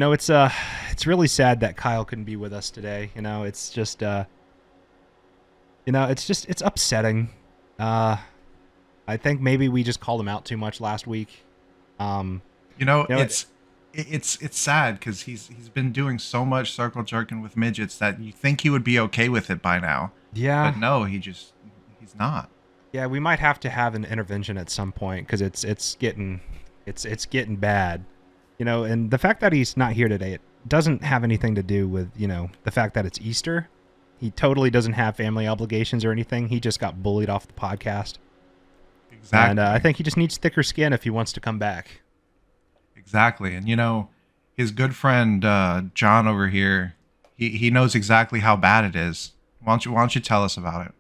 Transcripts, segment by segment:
It's really sad that Kyle couldn't be with us today. It's just it's upsetting. Uh, I think maybe we just called him out too much last week. Um, You know, you know, it, it's sad because he's been doing so much circle jerking with midgets that you think he would be okay with it by now, yeah, but no, he's not. yeah, we might have to have an intervention at some point because it's getting bad. And the fact that he's not here today, it doesn't have anything to do with the fact that it's Easter. He totally doesn't have family obligations or anything. He just got bullied off the podcast. And Exactly, I think he just needs thicker skin if he wants to come back. exactly. And his good friend John over here, he knows exactly how bad it is. Why don't you tell us about it?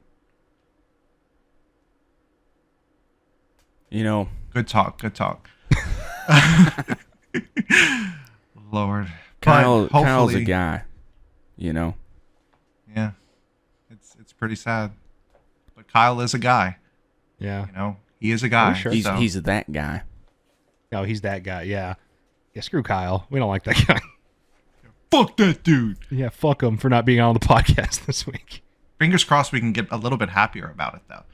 You know, Good talk, good talk. Lord, but Kyle's a hopefully, guy. You know, yeah, it's pretty sad. But Kyle is a guy. Yeah. He is a guy. sure. he's so. he's that guy. Oh, he's that guy. Yeah. Yeah, screw Kyle. We don't like that guy. Fuck that dude. Yeah, fuck him for not being on the podcast this week. Fingers crossed we can get a little bit happier about it though.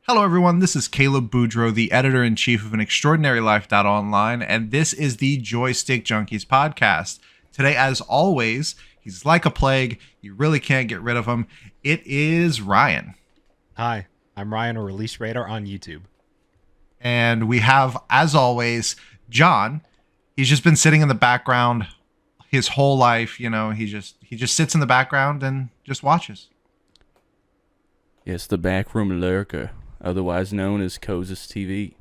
Hello, everyone. This is Caleb Boudreau, the editor-in-chief of An Extraordinary Life.online, and this is the Joystick Junkies podcast. Today, as always, he's like a plague. You really can't get rid of him. It is Ryan. Hi, I'm Ryan, a Release Radar on YouTube. And we have, as always, John. He's just been sitting in the background his whole life. He just sits in the background and just watches. Yes, the backroom lurker, otherwise known as Kozis TV.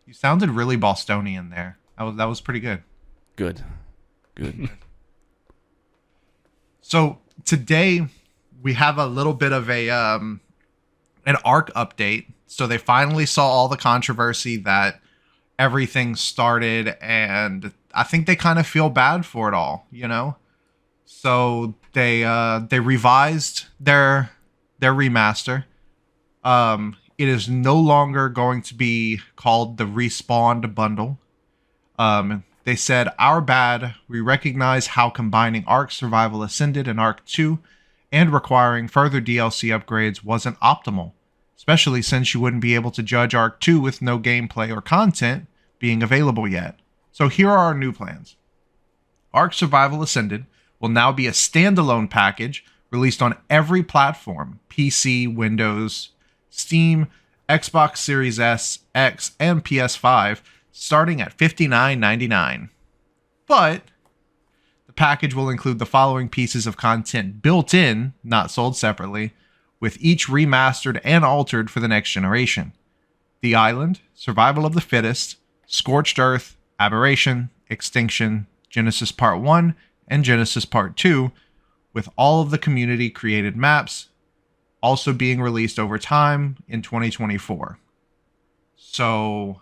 You sounded really Bostonian there. That was pretty good. Good. So today we have a little bit of an arc update. So they finally saw all the controversy that everything started, and I think they kind of feel bad for it all, So they revised their remaster. It is no longer going to be called the Respawned bundle. They said, "Our bad. We recognize how combining Ark Survival Ascended and Ark 2 and requiring further DLC upgrades wasn't optimal, especially since you wouldn't be able to judge Ark 2 with no gameplay or content being available yet. So here are our new plans. Ark Survival Ascended will now be a standalone package released on every platform: PC, Windows, Steam, Xbox Series S, X, and PS5, starting at $59.99. But the package will include the following pieces of content built in, not sold separately, with each remastered and altered for the next generation: The Island, Survival of the Fittest, Scorched Earth, Aberration, Extinction, Genesis Part 1, and Genesis Part 2, with all of the community-created maps also being released over time in 2024. So,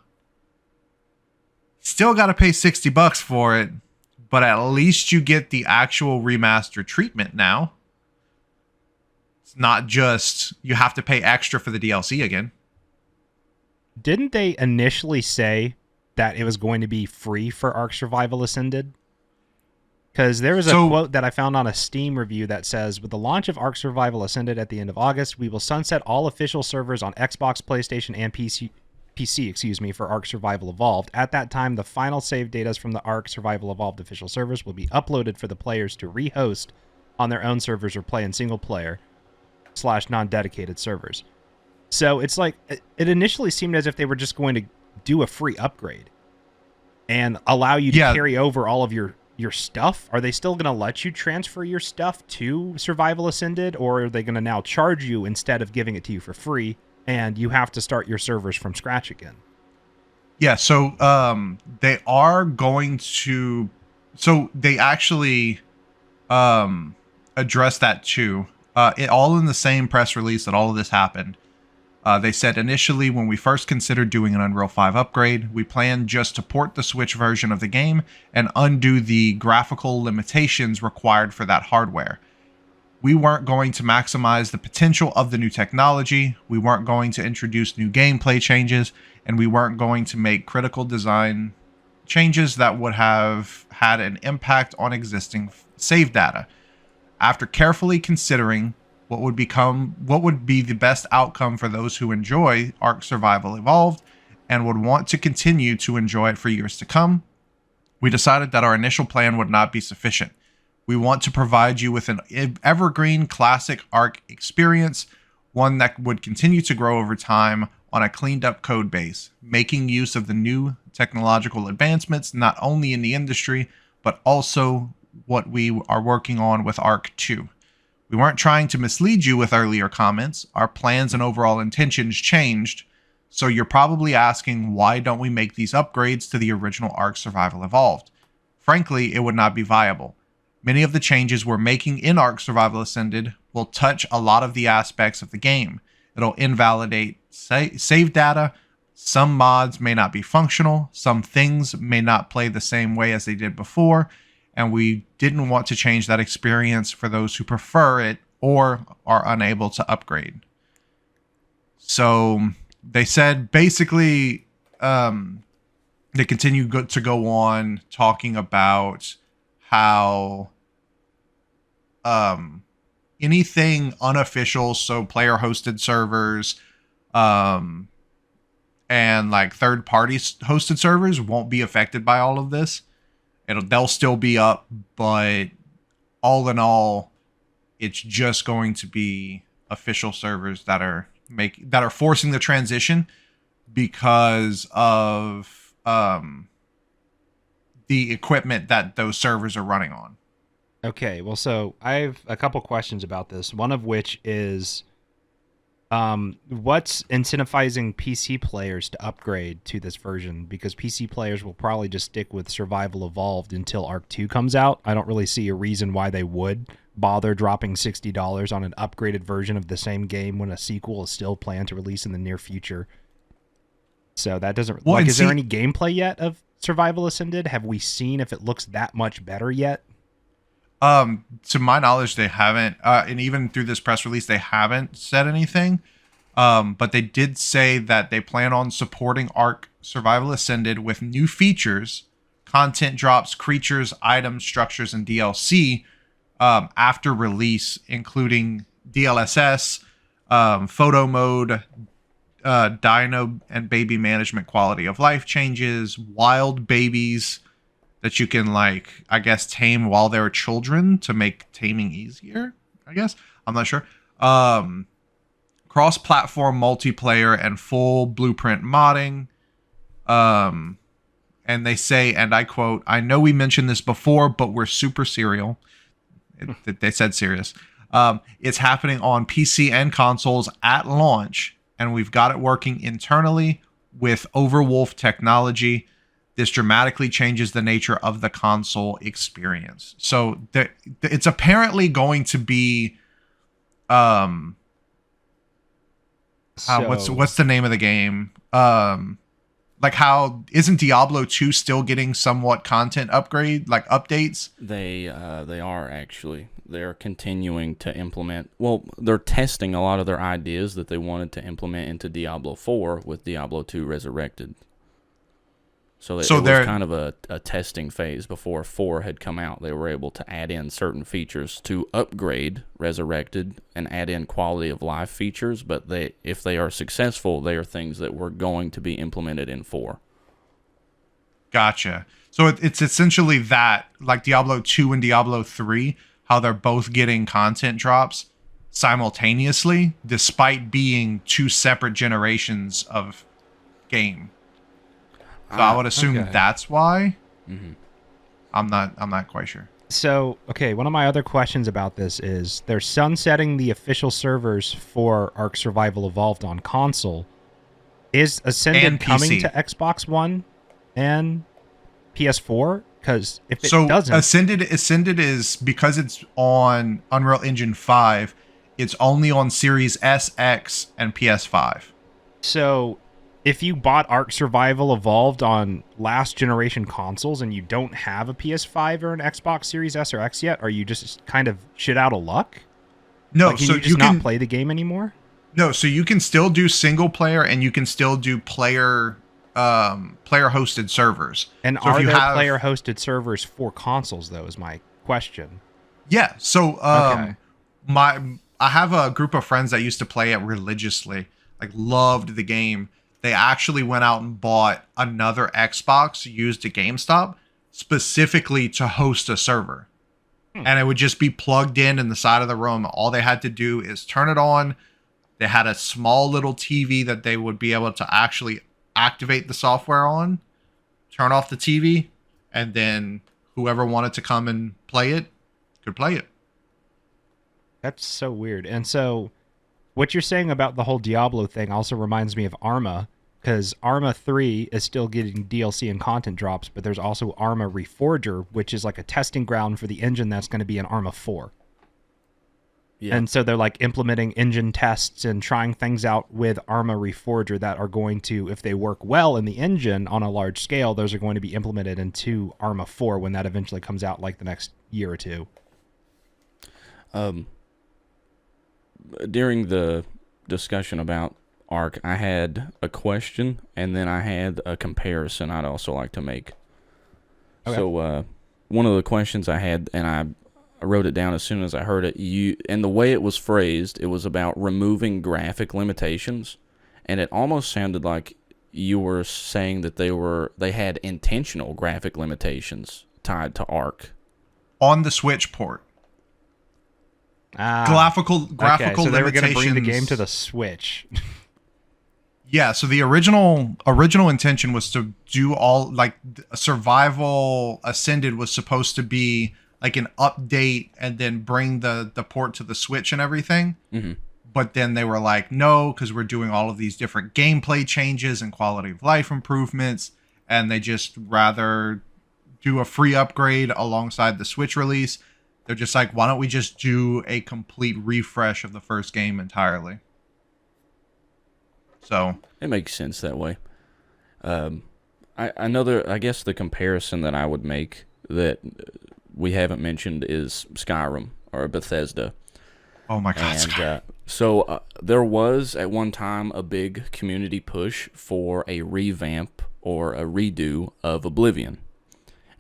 still got to pay $60 for it, but at least you get the actual remaster treatment now. It's not just you have to pay extra for the DLC again. Didn't they initially say that it was going to be free for Ark Survival Ascended? Because there was a quote that I found on a Steam review that says, "With the launch of Ark Survival Ascended at the end of August, we will sunset all official servers on Xbox, PlayStation, and PC, for Ark Survival Evolved. At that time, the final save data from the Ark Survival Evolved official servers will be uploaded for the players to rehost on their own servers or play in single-player/non-dedicated servers." So it's like, it initially seemed as if they were just going to do a free upgrade and allow you to carry over all of your stuff. Are they still going to let you transfer your stuff to Survival Ascended, or are they going to now charge you instead of giving it to you for free, and you have to start your servers from scratch again? Yeah, so they are going to... So they actually address that too. All in the same press release that all of this happened. They said initially when we first considered doing an Unreal 5 upgrade, we planned just to port the Switch version of the game and undo the graphical limitations required for that hardware. We weren't going to maximize the potential of the new technology, we weren't going to introduce new gameplay changes, and we weren't going to make critical design changes that would have had an impact on existing save data. After carefully considering what would be the best outcome for those who enjoy Ark Survival Evolved and would want to continue to enjoy it for years to come, we decided that our initial plan would not be sufficient. We want to provide you with an evergreen classic Ark experience, one that would continue to grow over time on a cleaned up code base, making use of the new technological advancements not only in the industry, but also what we are working on with Ark 2. We weren't trying to mislead you with earlier comments. Our plans and overall intentions changed, so you're probably asking why don't we make these upgrades to the original Ark Survival Evolved? Frankly, it would not be viable. Many of the changes we're making in Ark Survival Ascended will touch a lot of the aspects of the game. It'll invalidate save data, some mods may not be functional, some things may not play the same way as they did before, and we didn't want to change that experience for those who prefer it or are unable to upgrade. So they said basically they continue to go on talking about how anything unofficial, so player hosted servers and like third party hosted servers won't be affected by all of this. They'll still be up, but all in all, it's just going to be official servers that are forcing the transition because of the equipment that those servers are running on. Okay, well, so I have a couple questions about this. One of which is, what's incentivizing PC players to upgrade to this version? Because PC players will probably just stick with Survival Evolved until Ark 2 comes out. I don't really see a reason why they would bother dropping $60 on an upgraded version of the same game when a sequel is still planned to release in the near future. So that doesn't... Well, is there any gameplay yet of Survival Ascended? Have we seen if it looks that much better yet? To my knowledge, they haven't, and even through this press release, they haven't said anything. But they did say that they plan on supporting Ark Survival Ascended with new features, content drops, creatures, items, structures, and DLC after release, including DLSS, photo mode, dino and baby management quality of life changes, wild babies that you can, like, I guess, tame while they're children to make taming easier, I guess. I'm not sure. Cross-platform multiplayer and full blueprint modding. And they say, and I quote, "I know we mentioned this before, but we're super serial." They said serious. It's happening on PC and consoles at launch, and we've got it working internally with Overwolf technology. This dramatically changes the nature of the console experience. So it's apparently going to be, what's the name of the game? Like, how isn't Diablo 2 still getting somewhat content updates? They are actually. They're continuing to implement. Well, they're testing a lot of their ideas that they wanted to implement into Diablo 4 with Diablo 2 Resurrected. So it was kind of a testing phase before 4 had come out. They were able to add in certain features to upgrade Resurrected and add in quality of life features. But if they are successful, they are things that were going to be implemented in 4. Gotcha. So it's essentially that, like Diablo 2 and Diablo 3, how they're both getting content drops simultaneously, despite being two separate generations of game. So I would assume that's why. Mm-hmm. I'm not quite sure. So, okay, one of my other questions about this is they're sunsetting the official servers for Ark Survival Evolved on console. Is Ascended coming to Xbox One and PS4? Because if it doesn't... Ascended is, because it's on Unreal Engine 5, it's only on Series S, X, and PS5. So, if you bought Ark Survival Evolved on last generation consoles and you don't have a PS5 or an Xbox Series S or X yet, are you just kind of shit out of luck? No, Like, can so you just not play the game anymore? No, so you can still do single player and you can still do player hosted servers. And so are there player hosted servers for consoles though is my question. Yeah. So Okay. I have a group of friends that used to play it religiously, like loved the game. They actually went out and bought another Xbox used at GameStop specifically to host a server. And it would just be plugged in the side of the room. All they had to do is turn it on. They had a small little TV that they would be able to actually activate the software on, turn off the TV, and then whoever wanted to come and play it could play it. That's so weird. And so what you're saying about the whole Diablo thing also reminds me of Arma, because Arma 3 is still getting DLC and content drops, but there's also Arma Reforger, which is like a testing ground for the engine that's going to be in Arma 4. Yeah. And so they're like implementing engine tests and trying things out with Arma Reforger that are going to, if they work well in the engine on a large scale, those are going to be implemented into Arma 4 when that eventually comes out like the next year or two. During the discussion about Ark, I had a question and then I had a comparison I'd also like to make. Okay. So one of the questions I had, and I wrote it down as soon as I heard it. And the way it was phrased, it was about removing graphic limitations, and it almost sounded like you were saying that they had intentional graphic limitations tied to Ark on the Switch port. Graphical okay, so they were going to bring the limitations. game to the Switch. Yeah, so the original intention was to do all like Survival Ascended was supposed to be like an update and then bring the port to the Switch and everything. Mm-hmm. But then they were like, no, because we're doing all of these different gameplay changes and quality of life improvements, and they just rather do a free upgrade alongside the Switch release. They're just like, why don't we just do a complete refresh of the first game entirely? So it makes sense that way. I guess the comparison that I would make that we haven't mentioned is Skyrim or Bethesda. Oh my God! And so there was at one time a big community push for a revamp or a redo of Oblivion,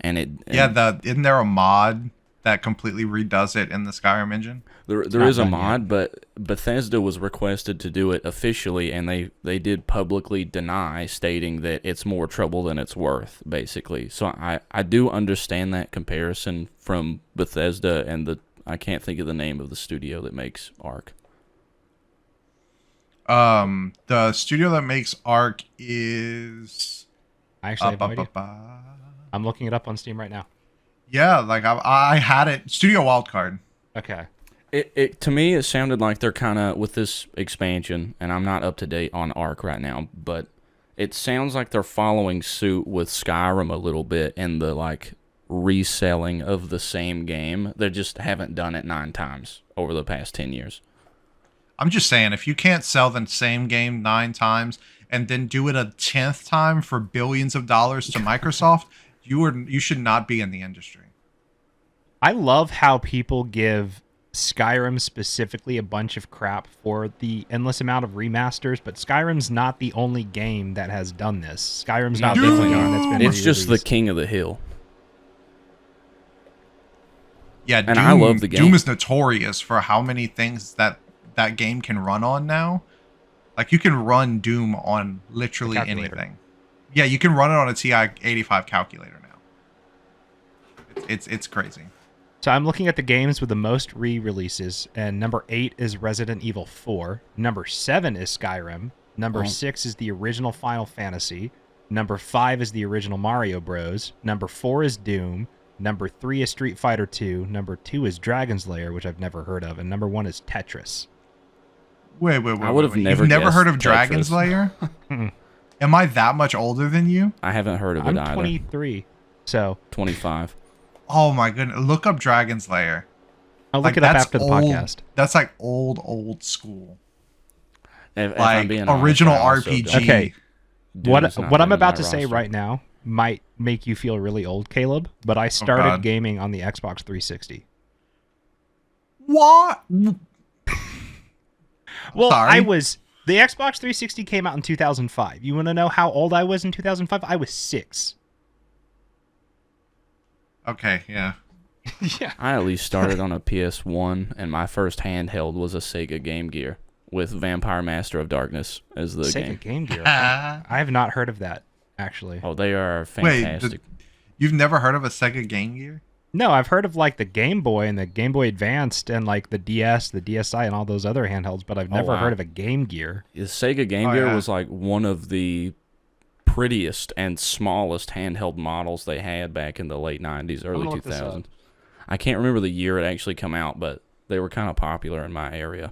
isn't there a mod that completely redoes it in the Skyrim engine? There is a mod, but Bethesda was requested to do it officially, and they did publicly deny, stating that it's more trouble than it's worth, basically. So I do understand that comparison from Bethesda and I can't think of the name of the studio that makes Ark. The studio that makes Ark is... I actually have no idea. I'm looking it up on Steam right now. Yeah, like I had it. Studio Wildcard. Okay. It to me, it sounded like they're kind of, with this expansion, and I'm not up to date on Ark right now, but it sounds like they're following suit with Skyrim a little bit in the like reselling of the same game. They just haven't done it 9 times over the past 10 years. I'm just saying, if you can't sell the same game 9 times and then do it a 10th time for billions of dollars to Microsoft, you should not be in the industry. I love how people give Skyrim specifically a bunch of crap for the endless amount of remasters, but Skyrim's not the only game that has done this. Skyrim's not the only game that's been It's just the king of the hill. Yeah, and I love the game. Doom is notorious for how many things that game can run on now. Like, you can run Doom on literally anything. Yeah, you can run it on a TI-85 calculator now. It's crazy. So I'm looking at the games with the most re-releases, and number 8 is Resident Evil 4. Number 7 is Skyrim. Number 6 is the original Final Fantasy. Number 5 is the original Mario Bros. Number 4 is Doom. Number 3 is Street Fighter 2. Number 2 is Dragon's Lair, which I've never heard of. And number 1 is Tetris. Wait. I would have never. You've never heard of Dragon's Lair? Am I that much older than you? I haven't heard of it either. I'm 23, so 25. Oh my goodness! Look up Dragon's Lair. I'll look it up after the podcast. That's like old school. If like I'm being honest, original I also RPG. don't. Okay. Doom's not What I'm been in about my to say roster. right now might make you feel really old, Caleb, but I started God. gaming on the Xbox 360. What? Well, Sorry. the Xbox 360 came out in 2005. You want to know how old I was in 2005? I was 6. Okay, yeah. Yeah. I at least started on a PS1, and my first handheld was a Sega Game Gear with Vampire Master of Darkness as the Sega game. Game Gear. I have not heard of that, actually. Oh, they are Wait, fantastic. You've never heard of a Sega Game Gear? No, I've heard of like the Game Boy and the Game Boy Advanced and like the DS, the DSi, and all those other handhelds, but I've never wow. heard of a Game Gear. The Sega Game Oh, Gear yeah. was like one of the prettiest and smallest handheld models they had back in the late 90s, early gonna look this 2000s. I can't remember the year it actually come out, but they were kind of popular in my area.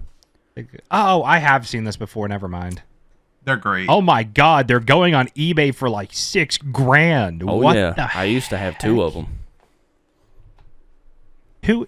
Oh, I have seen this before. Never mind. They're great. Oh my God, they're going on eBay for like $6,000. Oh, What yeah. the I used to have 2 of them.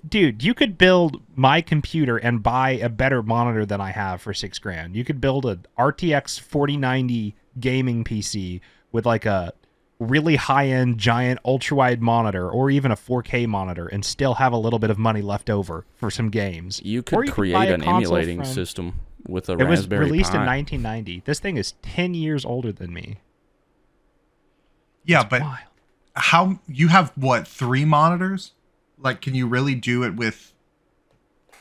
Dude, you could build my computer and buy a better monitor than I have for $6,000. You could build a RTX 4090 gaming PC with like a really high-end giant ultra-wide monitor or even a 4K monitor and still have a little bit of money left over for some games. You Or could buy create a an console emulating from- system with a It was Raspberry released Pi. in 1990. This thing is 10 years older than me. yeah, It's but wild. how you have what, 3 monitors? Like, can you really do it with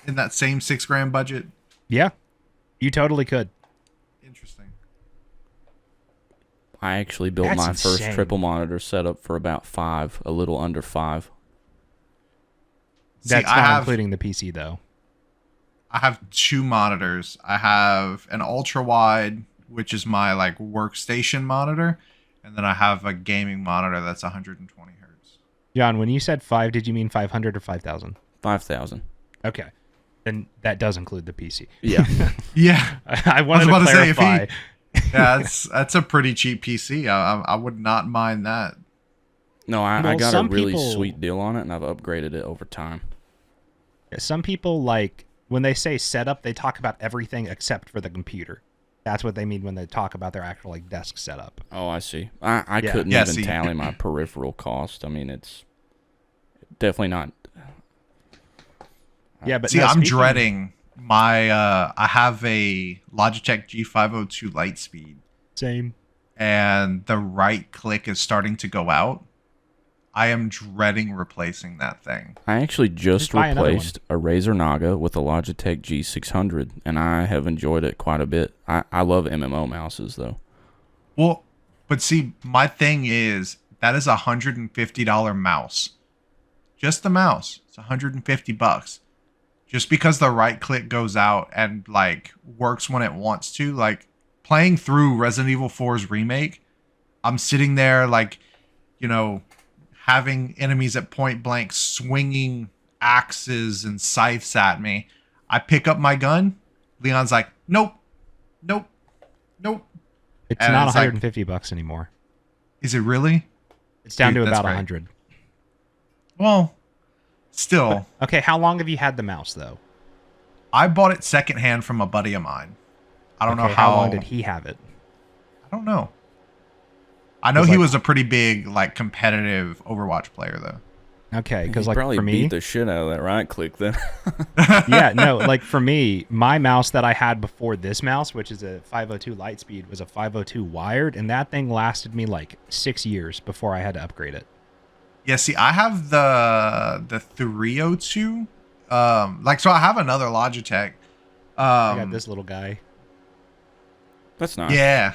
in that same $6,000 budget? Yeah, you totally could. Interesting. I actually built That's my first insane. triple monitor setup for about 5, a little under 5. That's I not have including the PC, though. I have 2 monitors. I have an ultra wide, which is my like workstation monitor, and then I have a gaming monitor that's 120 hertz. John, when you said 5, did you mean 500 or 5,000? 5,000. Okay. Then that does include the PC. Yeah. Yeah, I wanted about to to say, if he- clarify. yeah, that's a pretty cheap PC. I would not mind that. No, I Well, got a some really people- sweet deal on it, and I've upgraded it over time. Some people, like, when they say setup, they talk about everything except for the computer. That's what they mean when they talk about their actual, like, desk setup. Oh, I see. I Yeah. couldn't Yeah, even see. tally my peripheral cost. I mean, it's definitely not. Yeah, but See, no, I'm speaking- dreading my. I have a Logitech G502 Lightspeed, Same. and the right click is starting to go out. I am dreading replacing that thing. I actually just buy another one. replaced a Razer Naga with a Logitech G600, and I have enjoyed it quite a bit. I love MMO mouses, though. Well, but see, my thing is that is a $150 mouse. Just the mouse. It's $150. Just because the right click goes out and like works when it wants to, like playing through Resident Evil 4's remake, I'm sitting there like, you know, having enemies at point blank swinging axes and scythes at me. I pick up my gun. Leon's like, nope, nope, nope. It's And not it's like- $150 anymore. Is it really? It's down Dude, to that's about great. 100. Well, still, Okay, how long have you had the mouse, though? I bought it secondhand from a buddy of mine. I don't know Okay, how long did he have it? I don't know. I know It's he like- was a pretty big, like, competitive Overwatch player, though. Okay, because You like probably for me, beat the shit out of that right click then. yeah, no, like for me, my mouse that I had before this mouse, which is a 502 Lightspeed, was a 502 wired, and that thing lasted me like 6 years before I had to upgrade it. Yeah, see, I have the 302. Like, so I have another Logitech. I got this little guy. That's nice. Yeah.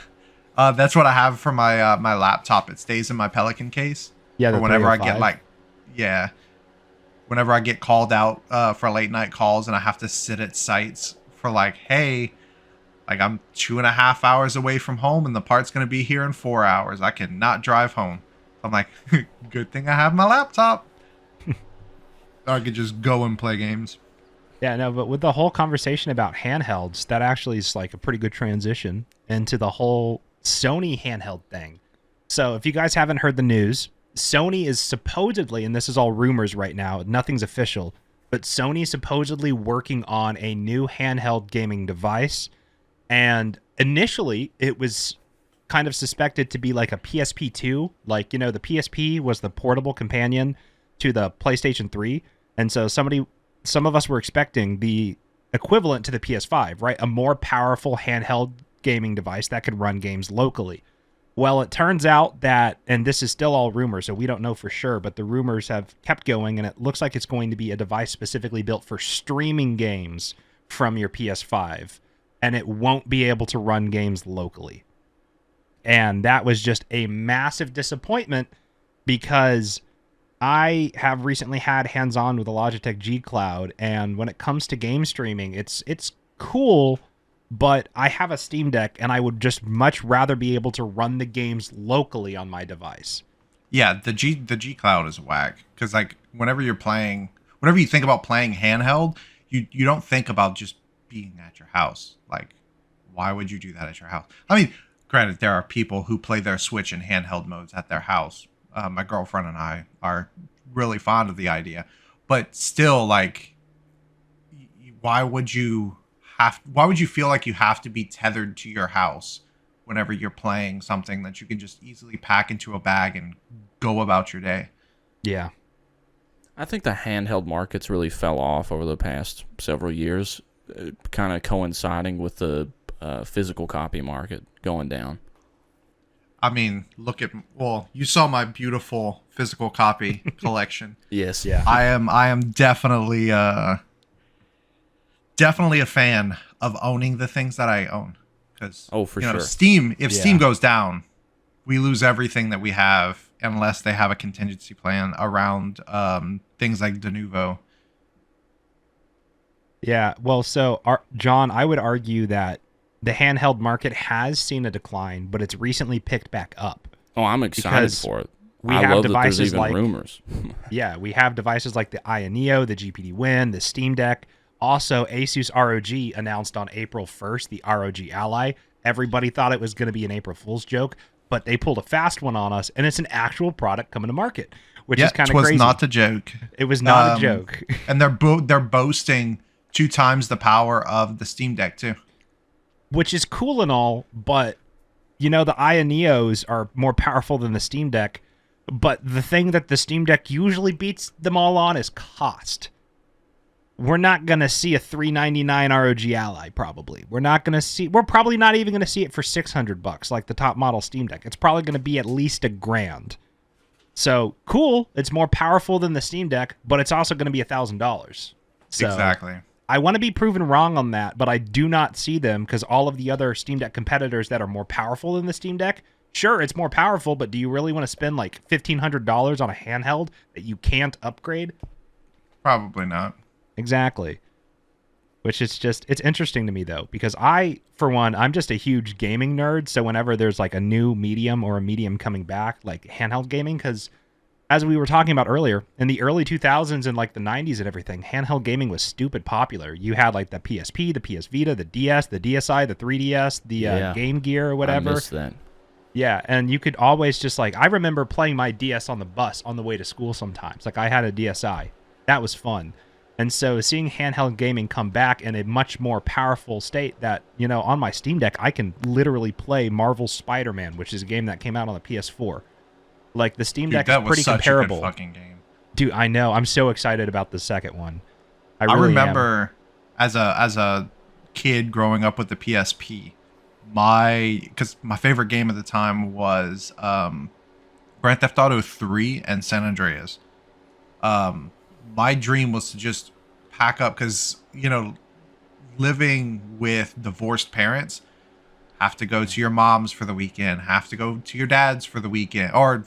That's what I have for my my laptop. It stays in my Pelican case. Yeah, Or the whenever I get 305. like, yeah, whenever I get called out for late night calls and I have to sit at sites for like, hey, like I'm 2.5 hours away from home and the part's gonna be here in 4 hours. I cannot drive home. I'm like, good thing I have my laptop. I could just go and play games. Yeah, no, but with the whole conversation about handhelds, that actually is like a pretty good transition into the whole Sony handheld thing. So if you guys haven't heard the news, Sony is supposedly, and this is all rumors right now, nothing's official, but Sony is supposedly working on a new handheld gaming device. And initially, it was kind of suspected to be like a PSP2. Like, the PSP was the portable companion to the PlayStation 3. And so some of us were expecting the equivalent to the PS5, right? A more powerful handheld gaming device that could run games locally. Well, it turns out that, and this is still all rumors, so we don't know for sure, but the rumors have kept going, and it looks like it's going to be a device specifically built for streaming games from your PS5, and it won't be able to run games locally. And that was just a massive disappointment because I have recently had hands-on with the Logitech G Cloud, and when it comes to game streaming, it's cool, but I have a Steam Deck, and I would just much rather be able to run the games locally on my device. Yeah, the G Cloud is whack because like whenever you think about playing handheld, you don't think about just being at your house. Like, why would you do that at your house? I mean, granted, there are people who play their Switch in handheld modes at their house. My girlfriend and I are really fond of the idea, but still, like, why would you feel like you have to be tethered to your house whenever you're playing something that you can just easily pack into a bag and go about your day? Yeah. I think the handheld markets really fell off over the past several years, kind of coinciding with the physical copy market going down. I mean, you saw my beautiful physical copy collection. Yes. Yeah. I am definitely a fan of owning the things that I own because for sure. Steam goes down, we lose everything that we have unless they have a contingency plan around things like Denuvo. Yeah, well, so John, I would argue that the handheld market has seen a decline, but it's recently picked back up. Oh, I'm excited for it. We I have love devices that there's even like rumors. Yeah, we have devices like the Aya Neo, the GPD Win, the Steam Deck. Also, Asus ROG announced on April 1st the ROG Ally. Everybody thought it was going to be an April Fool's joke, but they pulled a fast one on us, and it's an actual product coming to market, which is kind of crazy. It was not a joke. It was not a joke. And they're boasting 2 times the power of the Steam Deck too. Which is cool and all, but the Aya Neos are more powerful than the Steam Deck. But the thing that the Steam Deck usually beats them all on is cost. We're not going to see a $399 ROG Ally, probably. We're probably not even going to see it for $600 like the top model Steam Deck. It's probably going to be at least $1,000. So, cool. It's more powerful than the Steam Deck, but it's also going to be $1,000. So, exactly. I want to be proven wrong on that, but I do not see them because all of the other Steam Deck competitors that are more powerful than the Steam Deck, sure, it's more powerful, but do you really want to spend like $1,500 on a handheld that you can't upgrade? Probably not. Exactly. Which is it's interesting to me, though, because I'm just a huge gaming nerd, so whenever there's like a new medium or a medium coming back, like handheld gaming, because as we were talking about earlier, in the early 2000s and like the 90s and everything, handheld gaming was stupid popular. You had like the PSP, the PS Vita, the DS, the DSi, the 3DS, the Game Gear or whatever. I missed that. Yeah, and you could always just like, I remember playing my DS on the bus on the way to school sometimes. Like I had a DSi. That was fun. And so seeing handheld gaming come back in a much more powerful state that, on my Steam Deck, I can literally play Marvel's Spider-Man, which is a game that came out on the PS4. Like, the Steam Deck is pretty comparable. A good fucking game. Dude, I know. I'm so excited about the second one. I remember as a kid growing up with the PSP, because my favorite game at the time was Grand Theft Auto 3 and San Andreas. My dream was to just pack up because, living with divorced parents, have to go to your mom's for the weekend, have to go to your dad's for the weekend, or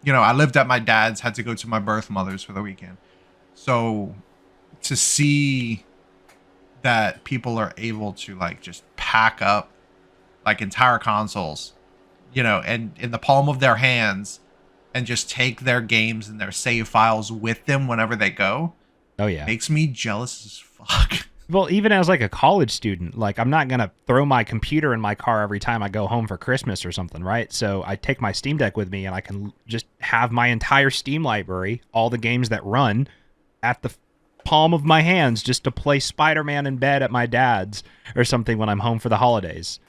I lived at my dad's, had to go to my birth mother's for the weekend. So to see that people are able to like just pack up like entire consoles, and in the palm of their hands and just take their games and their save files with them whenever they go. Oh yeah. Makes me jealous as fuck. Well, even as like a college student, like I'm not going to throw my computer in my car every time I go home for Christmas or something, right? So I take my Steam Deck with me and I can just have my entire Steam library, all the games that run at the palm of my hands just to play Spider-Man in bed at my dad's or something when I'm home for the holidays.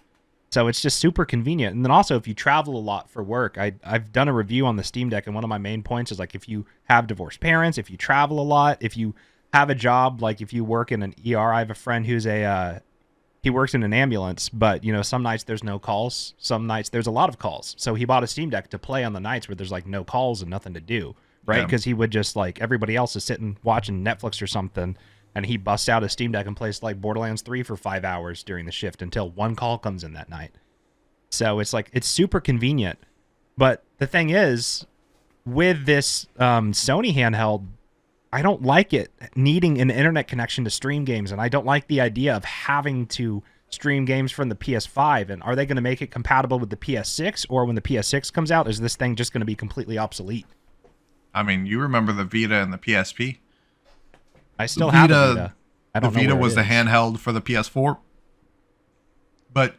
So it's just super convenient. And then also, if you travel a lot for work, I've done a review on the Steam Deck, and one of my main points is like, if you have divorced parents, if you travel a lot, if you have a job, like if you work in an ER, I have a friend who's he works in an ambulance, but some nights there's no calls, some nights there's a lot of calls. So he bought a Steam Deck to play on the nights where there's like no calls and nothing to do, right? Because he would just like, everybody else is sitting watching Netflix or something, and he busts out a Steam Deck and plays like Borderlands 3 for 5 hours during the shift until one call comes in that night. So it's like, it's super convenient. But the thing is, with this Sony handheld, I don't like it needing an internet connection to stream games, and I don't like the idea of having to stream games from the PS5. And are they going to make it compatible with the PS6, or when the PS6 comes out, is this thing just going to be completely obsolete? I mean, you remember the Vita and the PSP? I still have a Vita. The Vita was the handheld for the PS4. But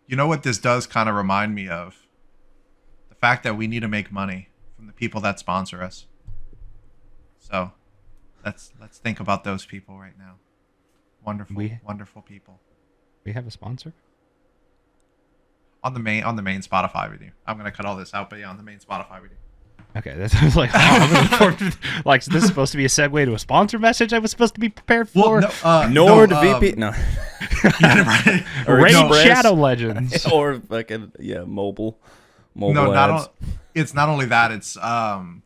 you know what this does kind of remind me of? The fact that we need to make money from the people that sponsor us. So let's think about those people right now. Wonderful, wonderful people. We have a sponsor? On the main Spotify video. I'm gonna cut all this out, but yeah, on the main Spotify video. Okay, that's like, like, this is supposed to be a segue to a sponsor message I was supposed to be prepared for? Well, NordVPN. No. Raid Express. Shadow Legends. Or fucking, mobile no, ads. It's not only that, it's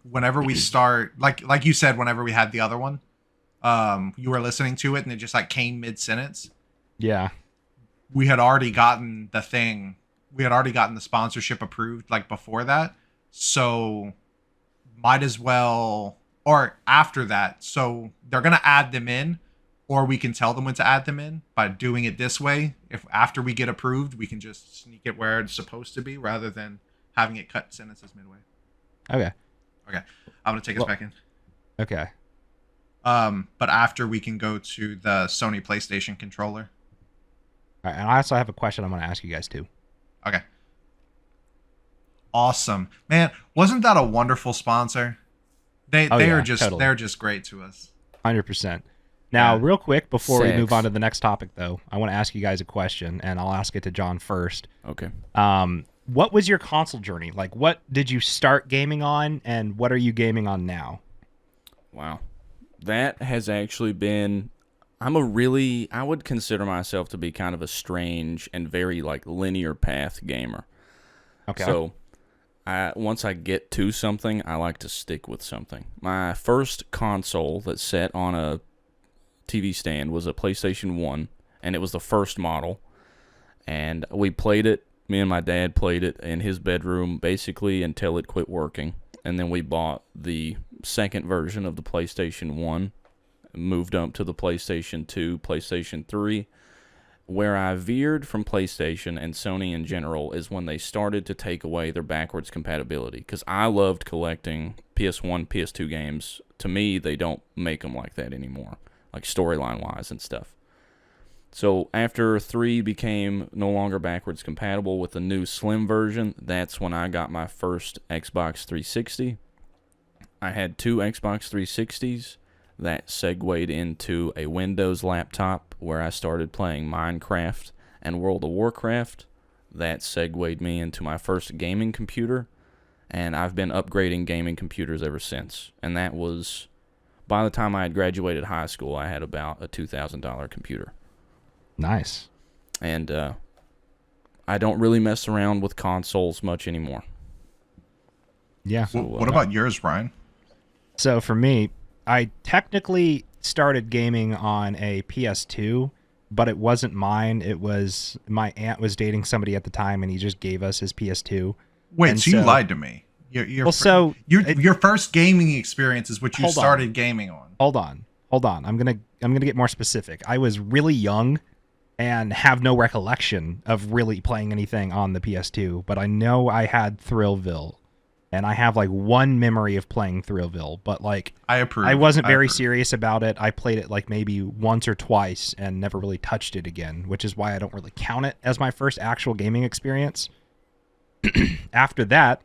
whenever we start, like you said, whenever we had the other one, you were listening to it and it just like came mid-sentence. Yeah. We had already gotten the sponsorship approved like before that. So might as well, or after that. So they're going to add them in, or we can tell them when to add them in by doing it this way. If after we get approved, we can just sneak it where it's supposed to be rather than having it cut sentences midway. Okay. I'm going to take us back in. Okay. But after we can go to the Sony PlayStation controller. All right, and I also have a question I'm going to ask you guys too. Okay. Awesome, man! Wasn't that a wonderful sponsor? They're just great to us. 100%. Now, real quick before we move on to the next topic, though, I want to ask you guys a question, and I'll ask it to John first. Okay. What was your console journey? Like, what did you start gaming on, and what are you gaming on now? Wow, that has actually been. I would consider myself to be kind of a strange and very like linear path gamer. Okay. So. Once I get to something, I like to stick with something. My first console that sat on a TV stand was a PlayStation 1, and it was the first model. And we played it, me and my dad played it in his bedroom basically until it quit working. And then we bought the second version of the PlayStation 1, moved up to the PlayStation 2, PlayStation 3. Where I veered from PlayStation and Sony in general is when they started to take away their backwards compatibility. Because I loved collecting PS1, PS2 games. To me, they don't make them like that anymore, like storyline-wise and stuff. So after 3 became no longer backwards compatible with the new slim version, that's when I got my first Xbox 360. I had 2 Xbox 360s. That segued into a Windows laptop where I started playing Minecraft and World of Warcraft. That segued me into my first gaming computer, and I've been upgrading gaming computers ever since. And that was, by the time I had graduated high school, I had about a $2,000 computer. Nice. And I don't really mess around with consoles much anymore. Yeah. So, what about yours, Ryan? So for me, I technically started gaming on a PS2, but it wasn't mine. It was my aunt was dating somebody at the time, and he just gave us his PS2. Wait, so you lied to me. Your first gaming experience is what you started gaming on. Hold on. I'm gonna get more specific. I was really young and have no recollection of really playing anything on the PS2, but I know I had Thrillville. And I have like one memory of playing Thrillville, but like I approve. I wasn't very serious about it. I played it like maybe once or twice and never really touched it again, which is why I don't really count it as my first actual gaming experience. After that,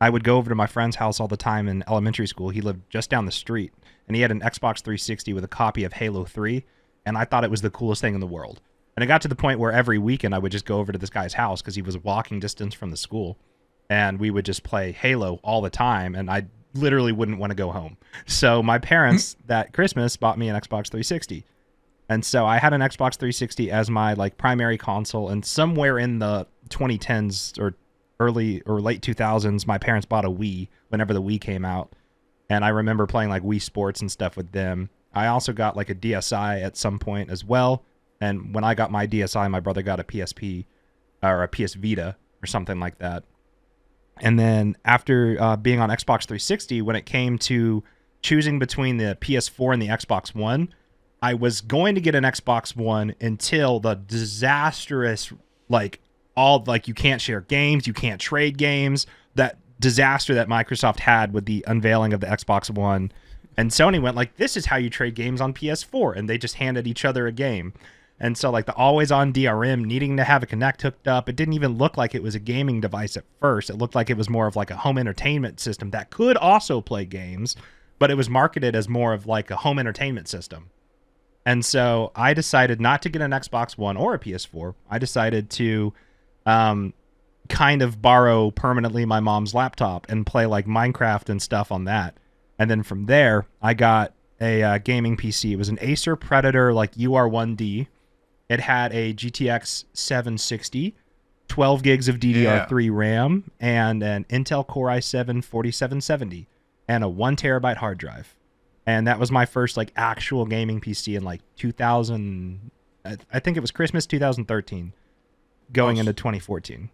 I would go over to my friend's house all the time in elementary school. He lived just down the street, and he had an Xbox 360 with a copy of Halo 3, and I thought it was the coolest thing in the world. And it got to the point where every weekend I would just go over to this guy's house because he was walking distance from the school, and we would just play Halo all the time, and I literally wouldn't want to go home. So my parents that Christmas bought me an Xbox 360. And so I had an Xbox 360 as my like primary console, and somewhere in the 2010s or early or late 2000s, my parents bought a Wii whenever the Wii came out. And I remember playing like Wii Sports and stuff with them. I also got like a DSi at some point as well. And when I got my DSi, my brother got a PSP or a PS Vita or something like that. And then after being on Xbox 360, when it came to choosing between the PS4 and the Xbox One, I was going to get an Xbox One until the disastrous, like you can't share games, you can't trade games, that disaster that Microsoft had with the unveiling of the Xbox One. And Sony went like, this is how you trade games on PS4. And they just handed each other a game. And so like the always on DRM needing to have a Kinect hooked up, it didn't even look like it was a gaming device at first. It looked like it was more of like a home entertainment system that could also play games, but it was marketed as more of like a home entertainment system. And so I decided not to get an Xbox One or a PS4. I decided to kind of borrow permanently my mom's laptop and play like Minecraft and stuff on that. And then from there, I got a gaming PC. It was an Acer Predator like UR1D. It had a GTX 760, 12 gigs of DDR3 RAM, and an Intel Core i7 4770, and a 1 terabyte hard drive. And that was my first like actual gaming PC in like 2000. I think it was Christmas 2013, going into 2014.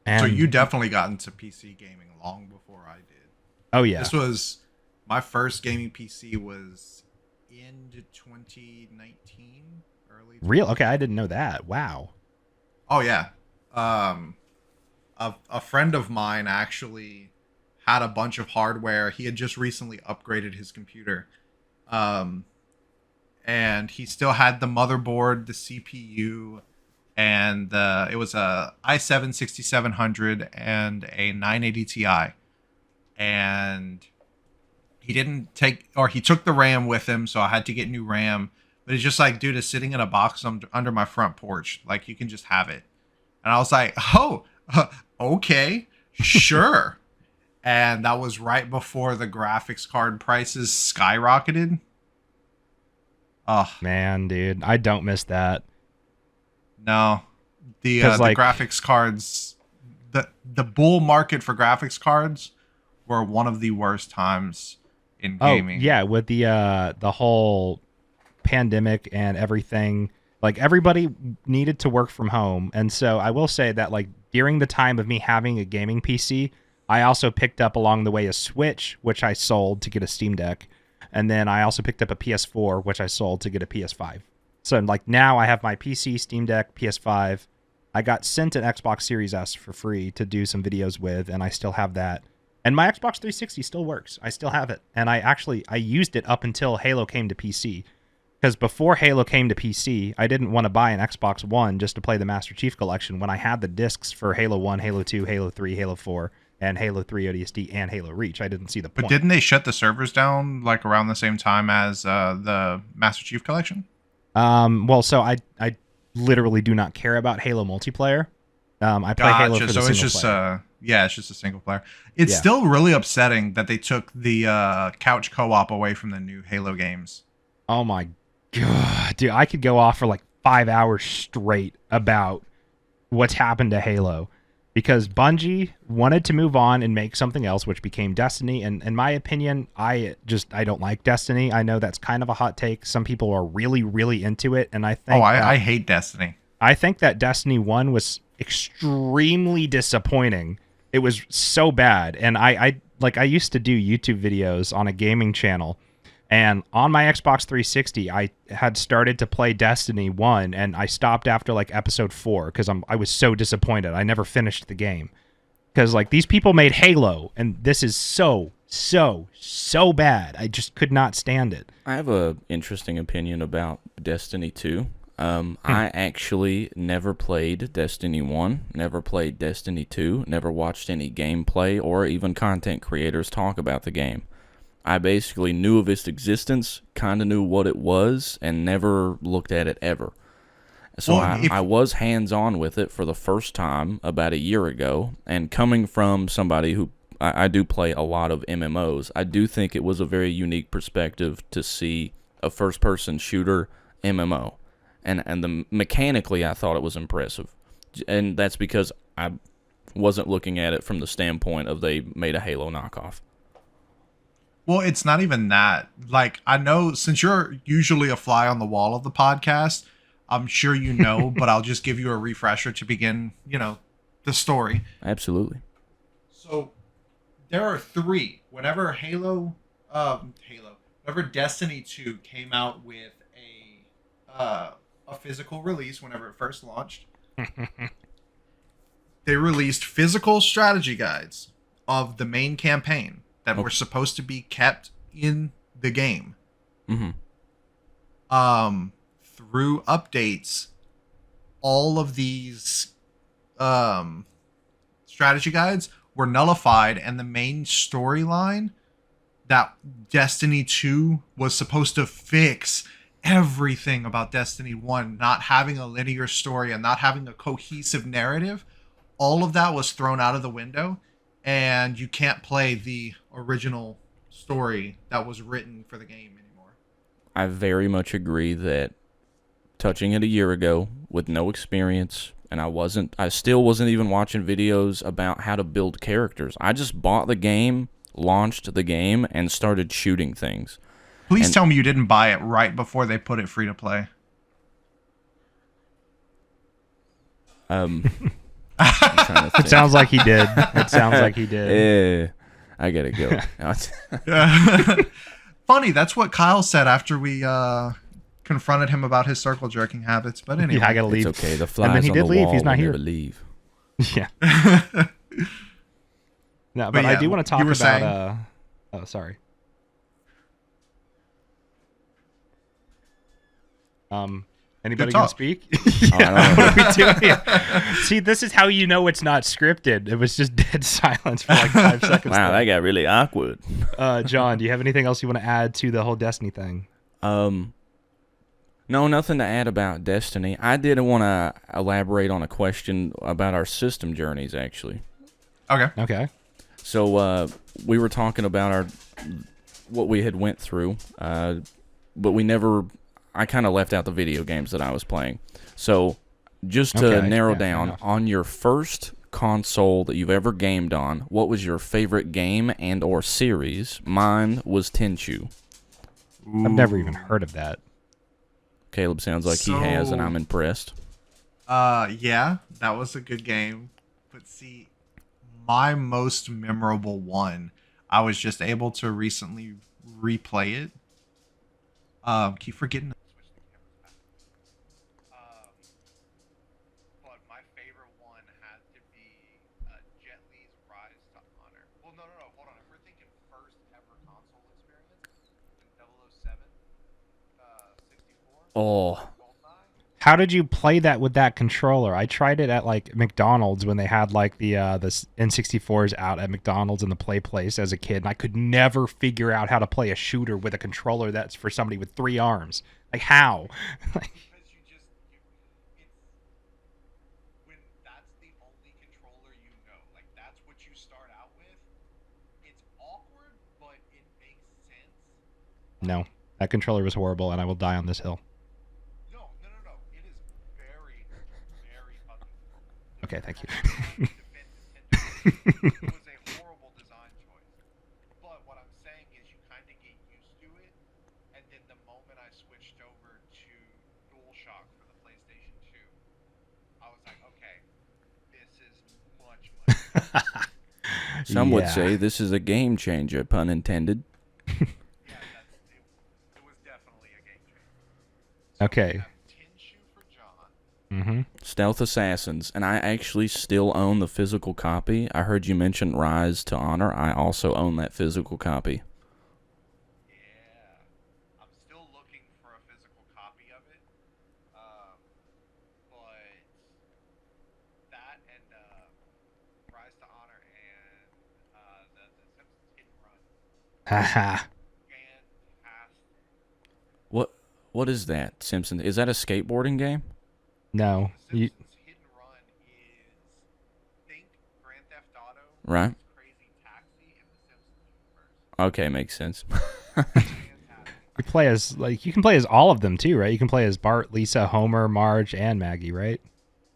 And so you definitely got into PC gaming long before I did. Oh yeah, this was my first gaming PC was in 2019, early. Real? Okay, I didn't know that. Wow. Oh yeah, a friend of mine actually had a bunch of hardware. He had just recently upgraded his computer. And he still had the motherboard, the CPU, and it was a i7 6700 and a 980 Ti. And he took the RAM with him, so I had to get new RAM. But it's just like, dude, it's sitting in a box under my front porch. Like, you can just have it. And I was like, oh, okay, sure. And that was right before the graphics card prices skyrocketed. Oh man, dude, I don't miss that. No, the graphics cards, the bull market for graphics cards were one of the worst times in gaming. Oh yeah, with the whole pandemic and everything, like everybody needed to work from home, and so I will say that like during the time of me having a gaming PC, I also picked up along the way a Switch, which I sold to get a Steam Deck. And then I also picked up a PS4, which I sold to get a PS5. So like now I have my PC, Steam Deck, PS5. I got sent an Xbox Series S for free to do some videos with, and I still have that. And my Xbox 360 still works. I still have it. And I used it up until Halo came to PC. Because before Halo came to PC, I didn't want to buy an Xbox One just to play the Master Chief Collection when I had the discs for Halo 1, Halo 2, Halo 3, Halo 4, and Halo 3 ODST and Halo Reach. I didn't see the point. But didn't they shut the servers down like around the same time as the Master Chief Collection? Well, so I literally do not care about Halo multiplayer. I play Halo for the single it's just player. it's just a single player. It's still really upsetting that they took the couch co-op away from the new Halo games. Oh my god, dude, I could go off for like 5 hours straight about what's happened to Halo. Because Bungie wanted to move on and make something else, which became Destiny. And in my opinion, I don't like Destiny. I know that's kind of a hot take. Some people are really, really into it. And I think I hate Destiny. I think that Destiny 1 was extremely disappointing. It was so bad. And I used to do YouTube videos on a gaming channel. And on my Xbox 360, I had started to play Destiny 1, and I stopped after like episode 4 because I was so disappointed. I never finished the game. Because like these people made Halo, and this is so bad. I just could not stand it. I have a interesting opinion about Destiny 2. I actually never played Destiny 1, never played Destiny 2, never watched any gameplay or even content creators talk about the game. I basically knew of its existence, kind of knew what it was, and never looked at it ever. So I was hands-on with it for the first time about a year ago, and coming from somebody who I do play a lot of MMOs, I do think it was a very unique perspective to see a first-person shooter MMO. And mechanically, I thought it was impressive. And that's because I wasn't looking at it from the standpoint of they made a Halo knockoff. Well, it's not even that. Like, I know since you're usually a fly on the wall of the podcast, I'm sure you know, but I'll just give you a refresher to begin, the story. Absolutely. So there are 3. Whenever whenever Destiny 2 came out with a physical release, whenever it first launched, they released physical strategy guides of the main campaign that were supposed to be kept in the game. Mm-hmm. Through updates, all of these strategy guides were nullified, and the main storyline that Destiny 2 was supposed to fix everything about Destiny 1, not having a linear story and not having a cohesive narrative, all of that was thrown out of the window, and you can't play the original story that was written for the game anymore. I very much agree that touching it a year ago with no experience, and I still wasn't even watching videos about how to build characters. I just bought the game, launched the game, and started shooting things. Please tell me you didn't buy it right before they put it free to play. It sounds like he did. Yeah, I gotta go. Funny, that's what Kyle said after we confronted him about his circle jerking habits. But anyway, Yeah, I gotta leave. It's okay. The flies And then he on did the leave. wall He's not will here. never leave. Yeah. No, but yeah, I do want to talk you were saying? about. Oh, sorry. Anybody gonna talk. speak? Oh, I don't know. What are we doing here? See, this is how you know it's not scripted. It was just dead silence for like 5 seconds. Wow, there. that got really awkward. John, do you have anything else you want to add to the whole Destiny thing? No, nothing to add about Destiny. I did want to elaborate on a question about our system journeys, actually. Okay. So we were talking about what we had went through, but we never. I kind of left out the video games that I was playing. So just to narrow down, on your first console that you've ever gamed on, what was your favorite game and or series? Mine was Tenchu. I've never even heard of that. Caleb sounds like he has, and I'm impressed. Yeah, that was a good game. But see, my most memorable one, I was just able to recently replay it. Keep forgetting to switch the cameras back. But my favorite one had to be Jet Li's Rise to Honor. Well, no, hold on. If we're thinking first ever console experience, in 007, 64. Oh, How did you play that with that controller? I tried it at like McDonald's when they had like the N64s out at McDonald's in the play place as a kid, and I could never figure out how to play a shooter with a controller that's for somebody with 3 arms. Like how? Because it's when that's the only controller you know, like that's what you start out with. It's awkward, but it makes sense. No, that controller was horrible, and I will die on this hill. No. It is very, very ugly. Okay, thank you. It was a horrible design choice. But what I'm saying is you kind of get used to it, and then the moment I switched over to DualShock for the PlayStation 2, I was like, okay, this is much better. some would say this is a game changer, pun intended. Yeah, it was definitely a game changer. So Okay. we have Tenchu for John. Mm-hmm. Stealth Assassins, and I actually still own the physical copy. I heard you mention Rise to Honor. I also own that physical copy. Yeah, I'm still looking for a physical copy of it. Haha. What what is that, Simpson? Is that a skateboarding game? No. The Simpsons Hit and Run is think Grand Theft Auto, Right. Crazy Taxi, and the Simpsons universe. Okay, makes sense. Fantastic. You play as like you can play as all of them too, right? You can play as Bart, Lisa, Homer, Marge, and Maggie, right?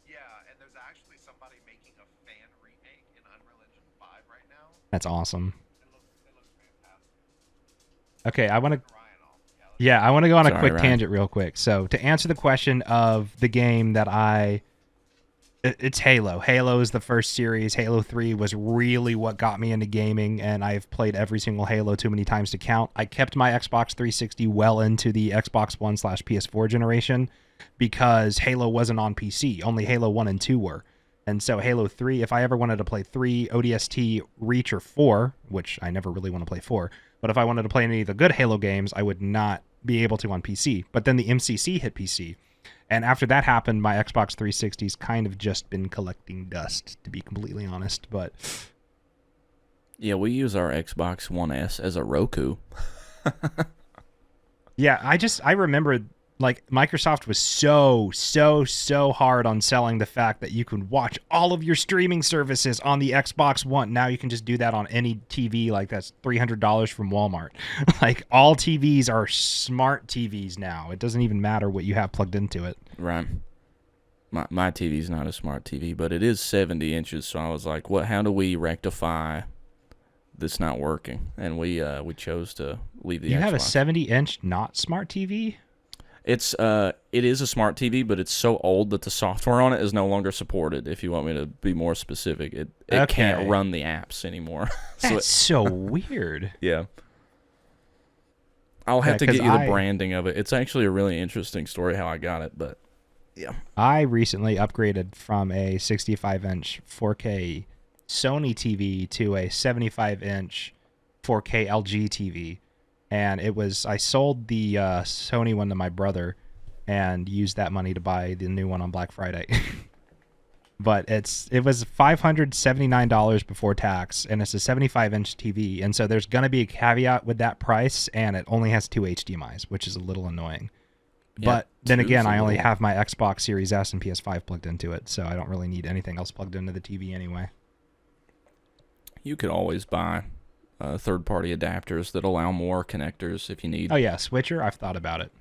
Yeah, and there's actually somebody making a fan remake in Unreal Engine 5 right now. That's awesome. It looks fantastic. Okay, I want to Ryan off. Yeah, I want to go on a Sorry, quick Ryan. tangent real quick. So, to answer the question of the game that it's Halo. Halo is the first series. Halo 3 was really what got me into gaming, and I've played every single Halo too many times to count. I kept my Xbox 360 well into the Xbox One/PS4 generation because Halo wasn't on PC. Only Halo 1 and 2 were. And so Halo 3, if I ever wanted to play 3, ODST, Reach, or 4, which I never really want to play 4, but if I wanted to play any of the good Halo games, I would not be able to on PC. But then the MCC hit PC. And after that happened, my Xbox 360's kind of just been collecting dust, to be completely honest. But Yeah, we use our Xbox One S as a Roku. yeah, I remember like Microsoft was so hard on selling the fact that you could watch all of your streaming services on the Xbox One. Now you can just do that on any TV, like that's $300 from Walmart. Like all TVs are smart TVs now. It doesn't even matter what you have plugged into it. Right. My TV's not a smart TV, but it is 70 inches, so I was like, "What? How do we rectify this not working?" And we chose to leave the You Xbox. have a 70-inch not smart TV? It is a smart TV, but it's so old that the software on it is no longer supported. If you want me to be more specific, it Okay. can't run the apps anymore. That's so weird. Yeah. I'll have Yeah, to 'cause get you the I- branding of it. It's actually a really interesting story how I got it, but yeah. I recently upgraded from a 65-inch 4K Sony TV to a 75-inch 4K LG TV. And I sold the Sony one to my brother and used that money to buy the new one on Black Friday. But it was $579 before tax, and it's a 75-inch TV. And so there's going to be a caveat with that price, and it only has 2 HDMIs, which is a little annoying. Yeah, But then two's again, a I only little- have my Xbox Series S and PS5 plugged into it, so I don't really need anything else plugged into the TV anyway. You could always buy third-party adapters that allow more connectors if you need. Oh yeah, switcher, I've thought about it.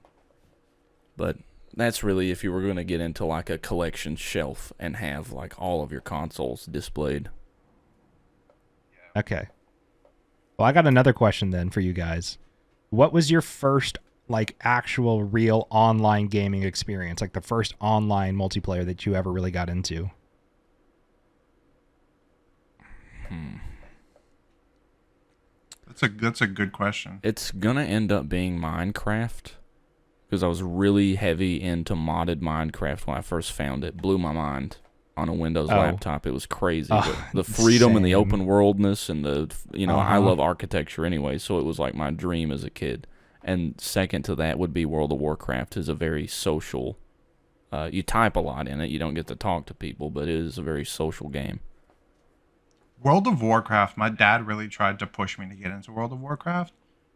But that's really if you were going to get into like a collection shelf and have like all of your consoles displayed. Okay. Well, I got another question then for you guys. What was your first like actual real online gaming experience? Like the first online multiplayer that you ever really got into? That's a good question. It's going to end up being Minecraft because I was really heavy into modded Minecraft when I first found it. Blew my mind on a Windows Oh. laptop. It was crazy. Oh, The freedom and the same. open worldness and I Uh-huh. love architecture anyway, so it was like my dream as a kid. And second to that would be World of Warcraft. Is a very social. You type a lot in it. You don't get to talk to people, but it is a very social game. World of Warcraft, my dad really tried to push me to get into World of Warcraft.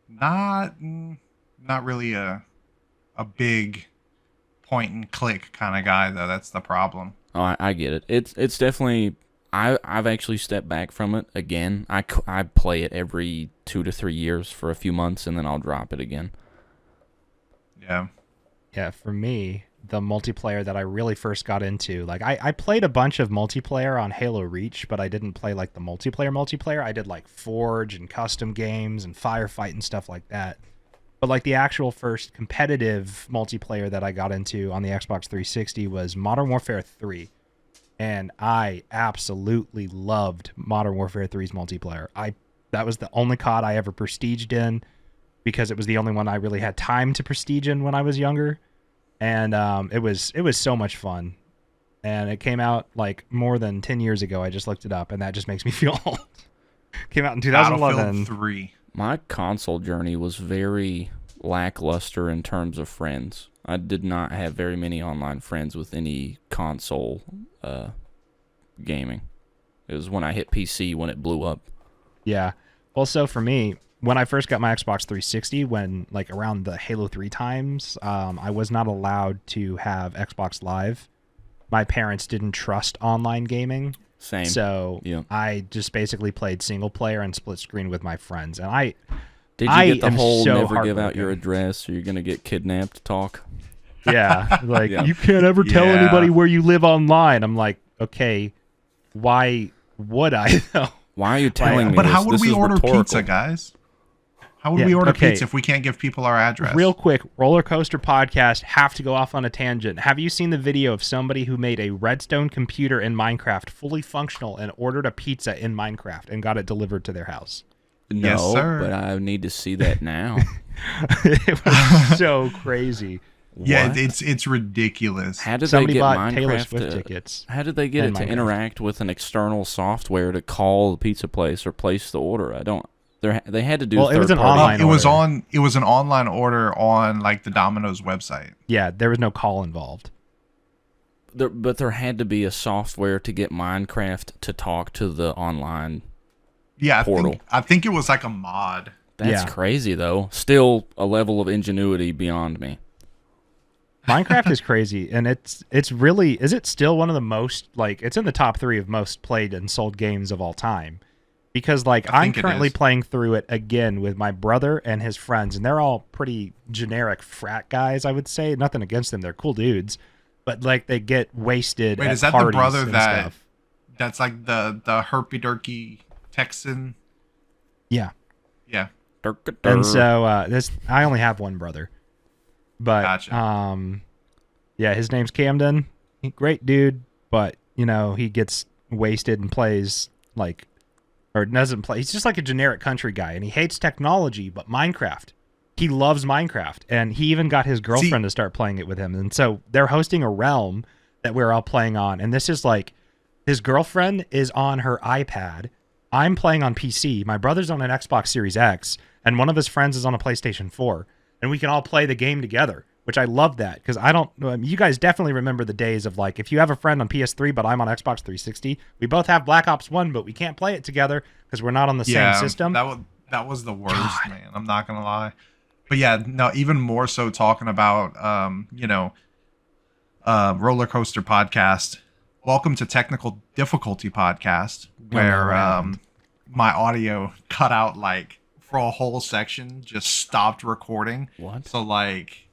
Not really a big point and click kind of guy though. That's the problem. Oh, I get it. It's definitely. I've actually stepped back from it again. I play it every 2 to 3 years for a few months, and then I'll drop it again. Yeah. Yeah, for me, the multiplayer that I really first got into, like I played a bunch of multiplayer on Halo Reach, but I didn't play like the multiplayer. I did like Forge and custom games and Firefight and stuff like that. But like the actual first competitive multiplayer that I got into on the Xbox 360 was Modern Warfare 3. And I absolutely loved Modern Warfare 3's multiplayer. That was the only COD I ever prestiged in because it was the only one I really had time to prestige in when I was younger. And it was so much fun. And it came out like more than 10 years ago. I just looked it up, and that just makes me feel old. Came out in 2011. Battlefield 3. My console journey was very lackluster in terms of friends. I did not have very many online friends with any console gaming. It was when I hit PC when it blew up. Yeah. Well, so for me, when I first got my Xbox 360, when like around the Halo 3 times, I was not allowed to have Xbox Live. My parents didn't trust online gaming. Same. So Yeah. I just basically played single player and split screen with my friends. And Did you I get the am whole so never give out your heartbroken. address or you're going to get kidnapped talk? Yeah, like Yeah. you can't ever tell Yeah. anybody where you live online. I'm like, okay, why would I though? Why are you telling me But this? how would This we is order rhetorical. pizza, guys? How would Yeah, we order okay. pizza if we can't give people our address? Real quick, Roller Coaster Podcast, have to go off on a tangent. Have you seen the video of somebody who made a redstone computer in Minecraft fully functional and ordered a pizza in Minecraft and got it delivered to their house? No, Yes, sir. but I need to see that now. It was so crazy. Yeah, What? it's ridiculous. How did Somebody they get bought Taylor Minecraft Swift to, tickets. How did they get and it to Minecraft. interact with an external software to call the pizza place or place the order? I don't. They had to do. Well, it was an third-party- online It was an online order on like the Domino's website. Yeah, there was no call involved. But there had to be a software to get Minecraft to talk to the online. Yeah, Portal. I think it was like a mod. That's Yeah. crazy though. Still a level of ingenuity beyond me. Minecraft is crazy, and it's really, is it still one of the most, like, it's in the top 3 of most played and sold games of all time? Because like I I'm think it currently is. playing through it again with my brother and his friends, and they're all pretty generic frat guys, I would say. Nothing against them, they're cool dudes, but like they get wasted. Wait, at is that the parties brother and that- stuff. That's like the herpy-durky Texan. Yeah. Yeah. And so this, I only have one brother, but Gotcha. yeah, his name's Camden. Great dude, but you know he gets wasted and plays like, or doesn't play. He's just like a generic country guy, and he hates technology, but Minecraft. He loves Minecraft, and he even got his girlfriend to start playing it with him. And so they're hosting a realm that we're all playing on, and this is like, his girlfriend is on her iPad. I'm playing on PC. My brother's on an Xbox Series X, and one of his friends is on a PlayStation 4, and we can all play the game together, which I love that, because I don't, you guys definitely remember the days of like, if you have a friend on PS3 but I'm on Xbox 360, we both have Black Ops 1 but we can't play it together because we're not on the same system. That was the worst, man. I'm not gonna lie. But yeah, no, even more so talking about Roller Coaster Podcast. Welcome to Technical Difficulty Podcast, where my audio cut out like for a whole section, just stopped recording. What? So like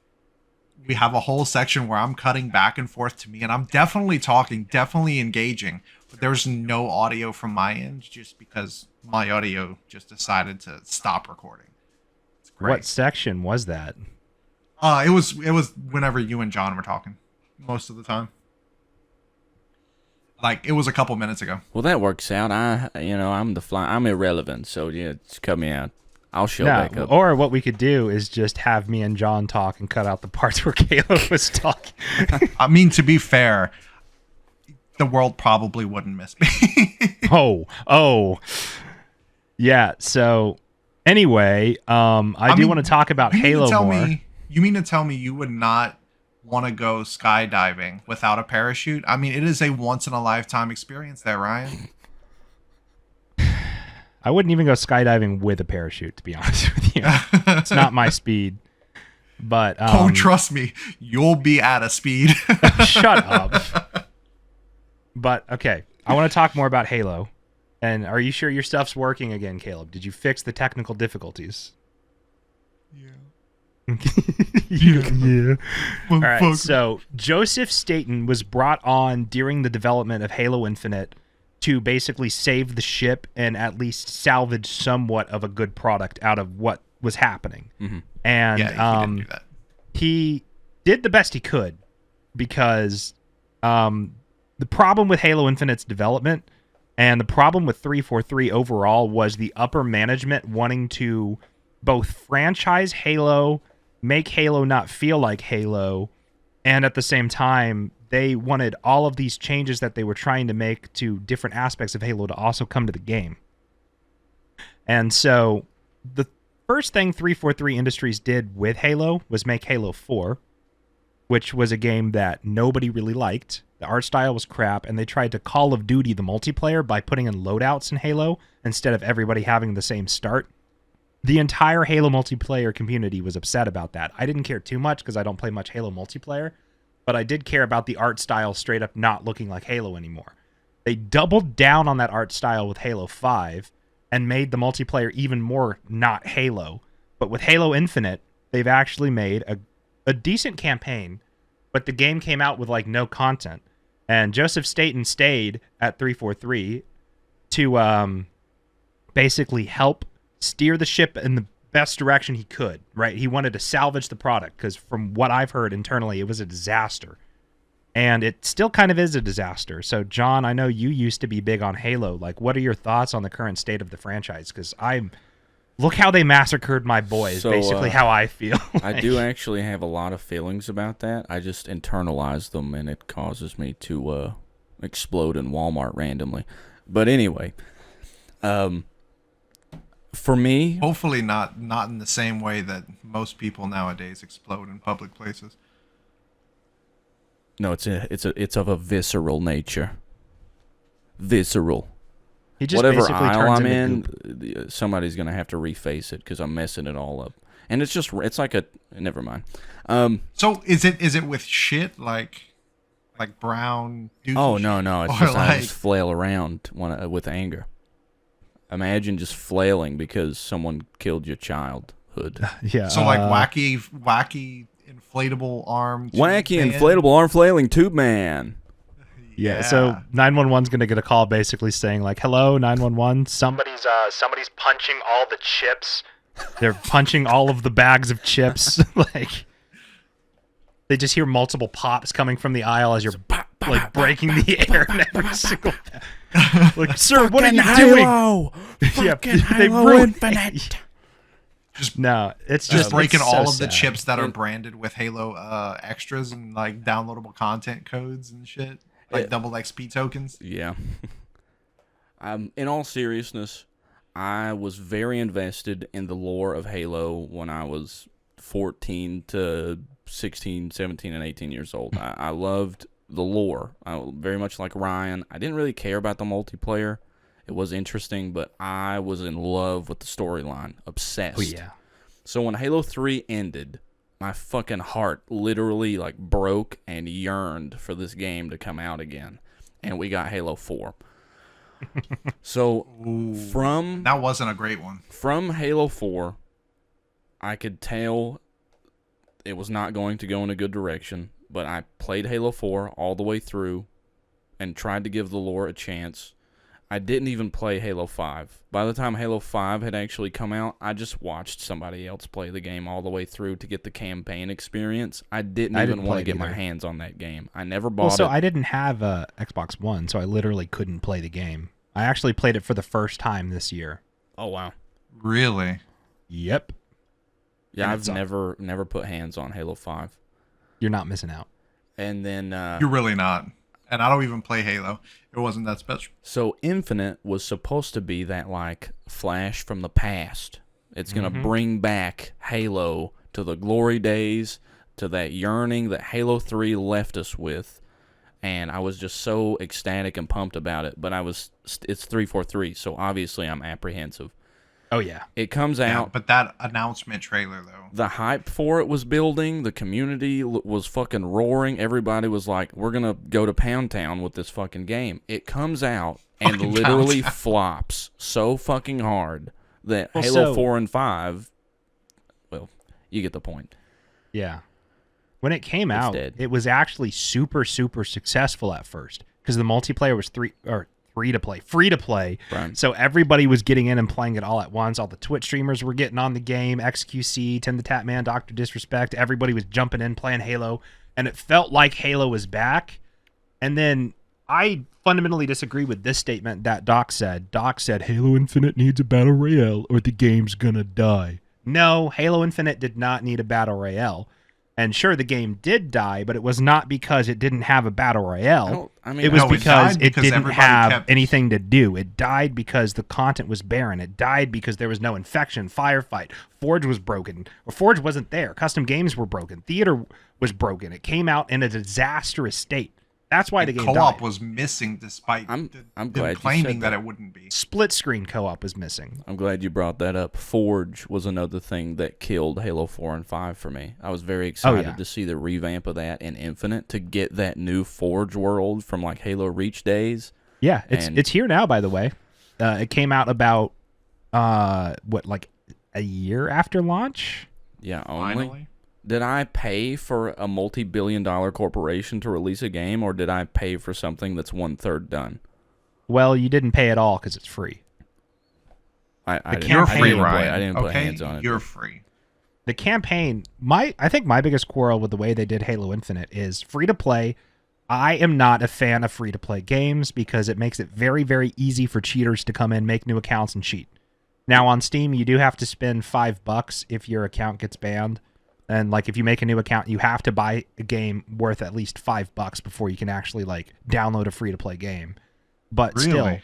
we have a whole section where I'm cutting back and forth to me, and I'm definitely talking, definitely engaging, but there's no audio from my end just because my audio just decided to stop recording. It's great. What section was that? It was whenever you and John were talking, most of the time. Like it was a couple minutes ago. Well, that works out. I'm irrelevant, so yeah, just cut me out. I'll show back up. Or what we could do is just have me and John talk and cut out the parts where Caleb was talking. I mean, to be fair, the world probably wouldn't miss me. Oh. Yeah, so anyway, I do want to talk about Halo more. You mean to tell me you would not want to go skydiving without a parachute? I mean, it is a once in a lifetime experience there, Ryan. I wouldn't even go skydiving with a parachute, to be honest with you. It's not my speed. But Oh, trust me, you'll be at a speed. shut up. But okay, I want to talk more about Halo. And are you sure your stuff's working again, Caleb? Did you fix the technical difficulties? Yeah. All right, so Joseph Staten was brought on during the development of Halo Infinite to basically save the ship and at least salvage somewhat of a good product out of what was happening. Mm-hmm. And Yeah, he didn't do that. he did the best he could, because the problem with Halo Infinite's development and the problem with 343 overall was the upper management wanting to both franchise Halo, make Halo not feel like Halo, and at the same time, they wanted all of these changes that they were trying to make to different aspects of Halo to also come to the game. And so the first thing 343 Industries did with Halo was make Halo 4, which was a game that nobody really liked. The art style was crap, and they tried to Call of Duty the multiplayer by putting in loadouts in Halo instead of everybody having the same start. The entire Halo multiplayer community was upset about that. I didn't care too much because I don't play much Halo multiplayer, but I did care about the art style straight up not looking like Halo anymore. They doubled down on that art style with Halo 5 and made the multiplayer even more not Halo. But with Halo Infinite, they've actually made a decent campaign, but the game came out with like no content. And Joseph Staten stayed at 343 to basically help steer the ship in the best direction he could, right? He wanted to salvage the product because from what I've heard internally, it was a disaster. And it still kind of is a disaster. So, John, I know you used to be big on Halo. Like, what are your thoughts on the current state of the franchise? Because look how they massacred my boys, basically how I feel. I do actually have a lot of feelings about that. I just internalize them, and it causes me to explode in Walmart randomly. But anyway, for me... Hopefully not in the same way that most people nowadays explode in public places. No, it's of a visceral nature. Visceral. He just Whatever basically aisle turns I'm into in, somebody's gonna have to reface it because I'm messing it all up. And it's like a never mind. So is it with shit like brown? Oh no! It's or just like, I just flail around with anger. Imagine just flailing because someone killed your childhood. Yeah. So like wacky inflatable arm. Wacky man. inflatable arm flailing tube man. Yeah, so 911's going to get a call basically saying like, "Hello, 911, somebody's punching all the chips. They're punching all of the bags of chips." Like they just hear multiple pops coming from the aisle as you're like breaking the air in every single bag. Like, "Sir, what are you Halo! doing?" Fucking they Halo ruined Infinite. No, it's Just breaking it's so all of the sad. chips that are branded with Halo extras and like downloadable content codes and shit. Like double XP tokens. Yeah. In all seriousness, I was very invested in the lore of Halo when I was 14 to 16, 17, and 18 years old. I loved the lore. Very much like Ryan. I didn't really care about the multiplayer. It was interesting, but I was in love with the storyline. Obsessed. Oh, yeah. So when Halo 3 ended, my fucking heart literally like broke and yearned for this game to come out again. And we got Halo 4. So That wasn't a great one. From Halo 4, I could tell it was not going to go in a good direction, but I played Halo 4 all the way through and tried to give the lore a chance. I didn't even play Halo 5. By the time Halo 5 had actually come out, I just watched somebody else play the game all the way through to get the campaign experience. I didn't even want to get my hands on that game. I never bought it. So I didn't have a Xbox One, so I literally couldn't play the game. I actually played it for the first time this year. Oh, wow. Really? Yep. Yeah, And I've never put hands on Halo 5. You're not missing out. And then... You're really not. And I don't even play Halo. It wasn't that special. So Infinite was supposed to be that, like, flash from the past. It's going to bring back Halo to the glory days, to that yearning that Halo 3 left us with. And I was just so ecstatic and pumped about it. But it's 343, so obviously I'm apprehensive. Oh, yeah. It comes out. But that announcement trailer, though. The hype for it was building. The community was fucking roaring. Everybody was like, we're going to go to Pound Town with this fucking game. It comes out and Fucking literally Pound Town. flops so fucking hard that Halo 4 and 5, well, you get the point. Yeah. When it came out, dead. it was actually super, super successful at first because the multiplayer was free to play. Right. So everybody was getting in and playing it all at once. All the Twitch streamers were getting on the game. XQC, Tim the Tap Man, Dr. Disrespect. Everybody was jumping in playing Halo, and it felt like Halo was back. And then I fundamentally disagree with this statement that Doc said. Doc said Halo Infinite needs a battle royale or the game's gonna die. No, Halo Infinite did not need a battle royale. And sure, the game did die, but it was not because it didn't have a battle royale. It was because it didn't have anything to do. It died because the content was barren. It died because there was no infection, firefight. Forge was broken. Or Forge wasn't there. Custom games were broken. Theater was broken. It came out in a disastrous state. That's why the game co-op died. was missing, despite I'm them glad you claiming said that that. it wouldn't be. Split screen co-op was missing. I'm glad you brought that up. Forge was another thing that killed Halo 4 and 5 for me. I was very excited to see the revamp of that in Infinite, to get that new Forge world from like Halo Reach days. Yeah, it's here now, by the way. It came out about like a year after launch? Yeah, only. Finally. Did I pay for a multi-billion-dollar corporation to release a game, or did I pay for something that's 1/3 done? Well, you didn't pay at all because it's free. You're free, Ryan. I didn't put okay, hands on it. you're free. The campaign, I think my biggest quarrel with the way they did Halo Infinite is free to play. I am not a fan of free to play games because it makes it very, very easy for cheaters to come in, make new accounts, and cheat. Now on Steam, you do have to spend $5 if your account gets banned. And like if you make a new account, you have to buy a game worth at least $5 before you can actually like download a free to play game. But Really? still,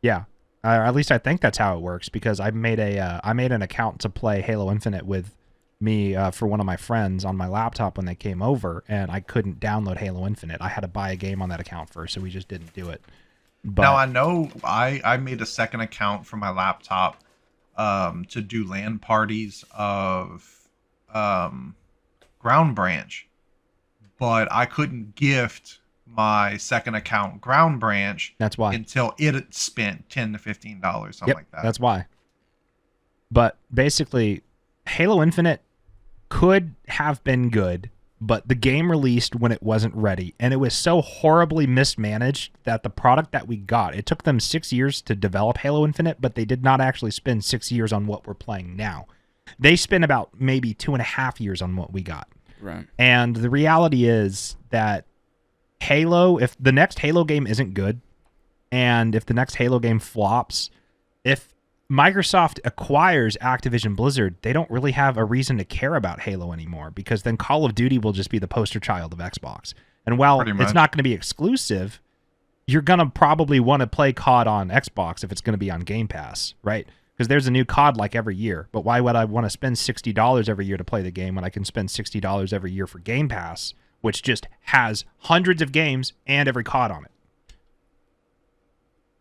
yeah. At least I think that's how it works, because I made an account to play Halo Infinite with me for one of my friends on my laptop when they came over, and I couldn't download Halo Infinite. I had to buy a game on that account first, so we just didn't do it. But Now I know I made a second account for my laptop to do LAN parties of Ground Branch, but I couldn't gift my second account Ground Branch that's why. until it had spent $10 to $15, something Yep, like that. that's why. But basically, Halo Infinite could have been good, but the game released when it wasn't ready, and it was so horribly mismanaged that the product that we got, it took them 6 years to develop Halo Infinite, but they did not actually spend 6 years on what we're playing now. They spent about maybe 2.5 years on what we got. Right. And the reality is that Halo, if the next Halo game isn't good, and if the next Halo game flops, if Microsoft acquires Activision Blizzard, they don't really have a reason to care about Halo anymore, because then Call of Duty will just be the poster child of Xbox. And while Pretty much. it's not going to be exclusive, you're going to probably want to play COD on Xbox if it's going to be on Game Pass, right? Because there's a new COD like every year. But why would I want to spend $60 every year to play the game when I can spend $60 every year for Game Pass, which just has hundreds of games and every COD on it?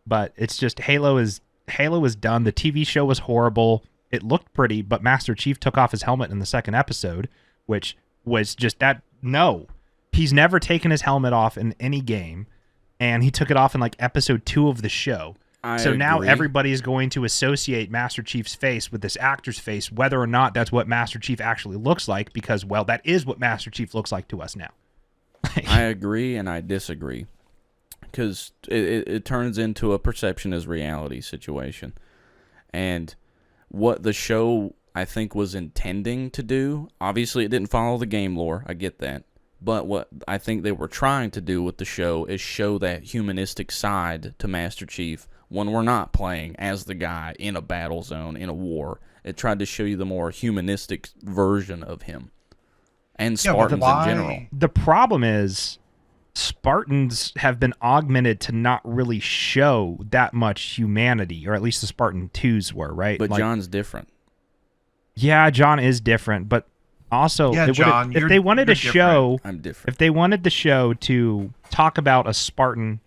But it's just Halo is done. The TV show was horrible. It looked pretty, but Master Chief took off his helmet in the second episode, which was just that. No, he's never taken his helmet off in any game, and he took it off in like episode 2 of the show. So now everybody's going to associate Master Chief's face with this actor's face, whether or not that's what Master Chief actually looks like, because, well, that is what Master Chief looks like to us now. I agree and I disagree, because it turns into a perception as reality situation. And what the show, I think, was intending to do, obviously it didn't follow the game lore, I get that. But what I think they were trying to do with the show is show that humanistic side to Master Chief when we're not playing as the guy in a battle zone, in a war. It tried to show you the more humanistic version of him. And Spartans in general. The problem is Spartans have been augmented to not really show that much humanity, or at least the Spartan 2s were, right? But like, John's different. Yeah, John is different, but also John, if they wanted to show, I'm different. if they wanted the show to talk about a Spartan,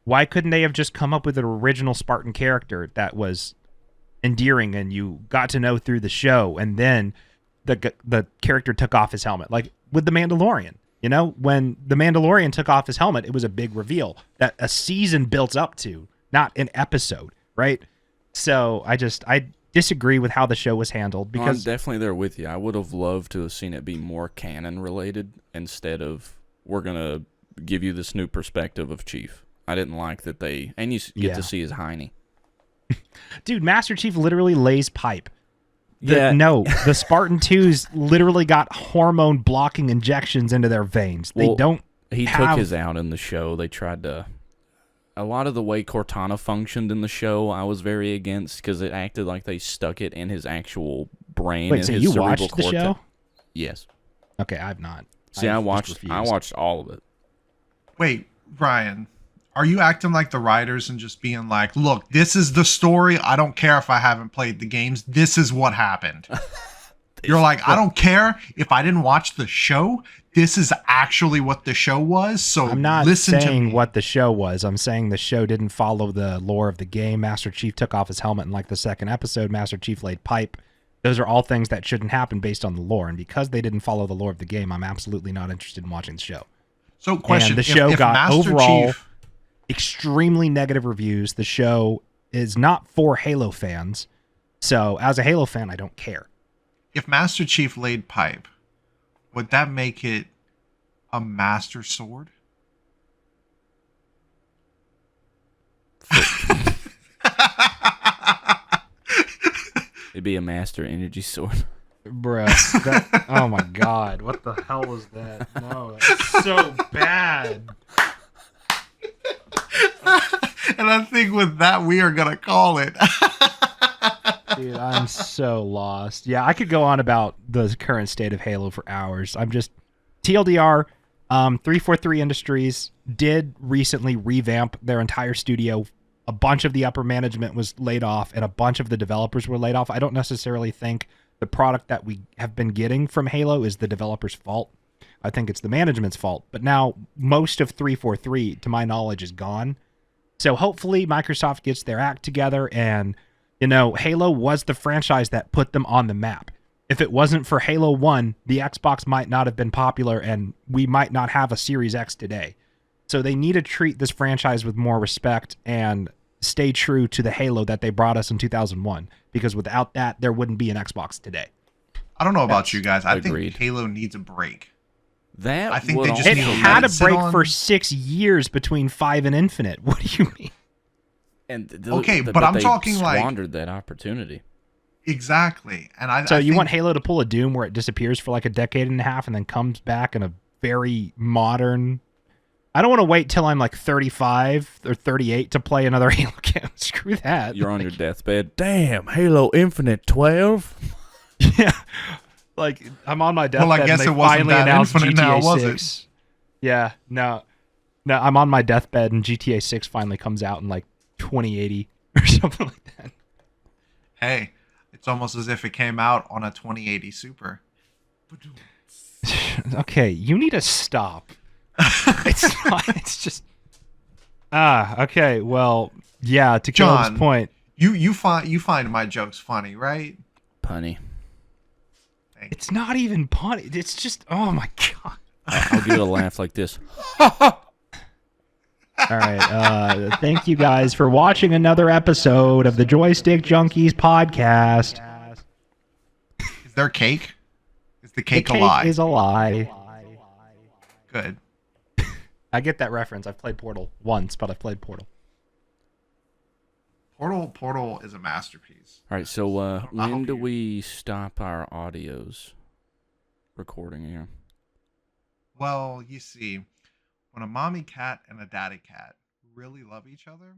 why couldn't they have just come up with an original Spartan character that was endearing and you got to know through the show, and then the character took off his helmet, like with the Mandalorian? You know, when the Mandalorian took off his helmet, it was a big reveal that a season built up to, not an episode, right? So I disagree with how the show was handled, because I'm definitely there with you. I would have loved to have seen it be more canon related instead of, we're going to give you this new perspective of Chief. I didn't like that and you get to see his hiney. Dude, Master Chief literally lays pipe. The Spartan 2s literally got hormone blocking injections into their veins. They don't. He took his out in the show. They tried to. A lot of the way Cortana functioned in the show, I was very against, because it acted like they stuck it in his actual brain. Wait, so his you cerebral watched the cortex. show? Yes. Okay, I've not. See, I watched all of it. Wait, Ryan, are you acting like the writers and just being like, look, this is the story. I don't care if I haven't played the games. This is what happened. You're like, I don't care if I didn't watch the show. This is actually what the show was. So I'm not listen to saying me. what the show was. I'm saying the show didn't follow the lore of the game. Master Chief took off his helmet in like the second episode. Master Chief laid pipe. Those are all things that shouldn't happen based on the lore. And because they didn't follow the lore of the game, I'm absolutely not interested in watching the show. So question, And the show if got Master overall Chief, extremely negative reviews. The show is not for Halo fans. So as a Halo fan, I don't care. if Master Chief laid pipe, would that make it a Master Sword? It'd be a Master Energy Sword. Bruh, oh my god, what the hell was that? No, that's so bad. And I think with that, we are going to call it. Dude, I'm so lost. Yeah, I could go on about the current state of Halo for hours. I'm just... TLDR, 343 Industries did recently revamp their entire studio. A bunch of the upper management was laid off, and a bunch of the developers were laid off. I don't necessarily think the product that we have been getting from Halo is the developer's fault. I think it's the management's fault. But now, most of 343, to my knowledge, is gone. So hopefully Microsoft gets their act together, and, you know, Halo was the franchise that put them on the map. If it wasn't for Halo 1, the Xbox might not have been popular, and we might not have a Series X today. So they need to treat this franchise with more respect and stay true to the Halo that they brought us in 2001, because without that, there wouldn't be an Xbox today. I don't know about you guys. I Agreed. think Halo needs a break. That I think would they just It need to had let a it sit break on. for 6 years between 5 and Infinite. What do you mean? and Okay, but I'm they talking like- squandered that opportunity. Exactly. And So I you think, want Halo to pull a Doom where it disappears for like a decade and a half and then comes back in a very modern... I don't want to wait till I'm like 35 or 38 to play another Halo game. Screw that. You're on your deathbed. Damn, Halo Infinite 12? Yeah. Like, I'm on my deathbed Well, I guess and they it wasn't finally that announced infinite GTA now, was 6. Yeah, no, I'm on my deathbed and GTA 6 finally comes out in like 2080 or something like that. hey, it's almost as if it came out on a 2080 Super. Okay, you need to stop. It's not, it's just... okay, well, yeah, to Caleb's John, point. You find my jokes funny, right? Punny. It's not even punny. It's just, oh my god. I'll give it a laugh like this. All right. Thank you guys for watching another episode of the Joystick Junkies podcast. Is there cake? Is the The cake, cake a lie? is a lie. Good. I get that reference. I've played Portal once, but I've played Portal. Portal is a masterpiece. All right, so when hope do you- we stop our audios recording here? Well, you see, when a mommy cat and a daddy cat really love each other,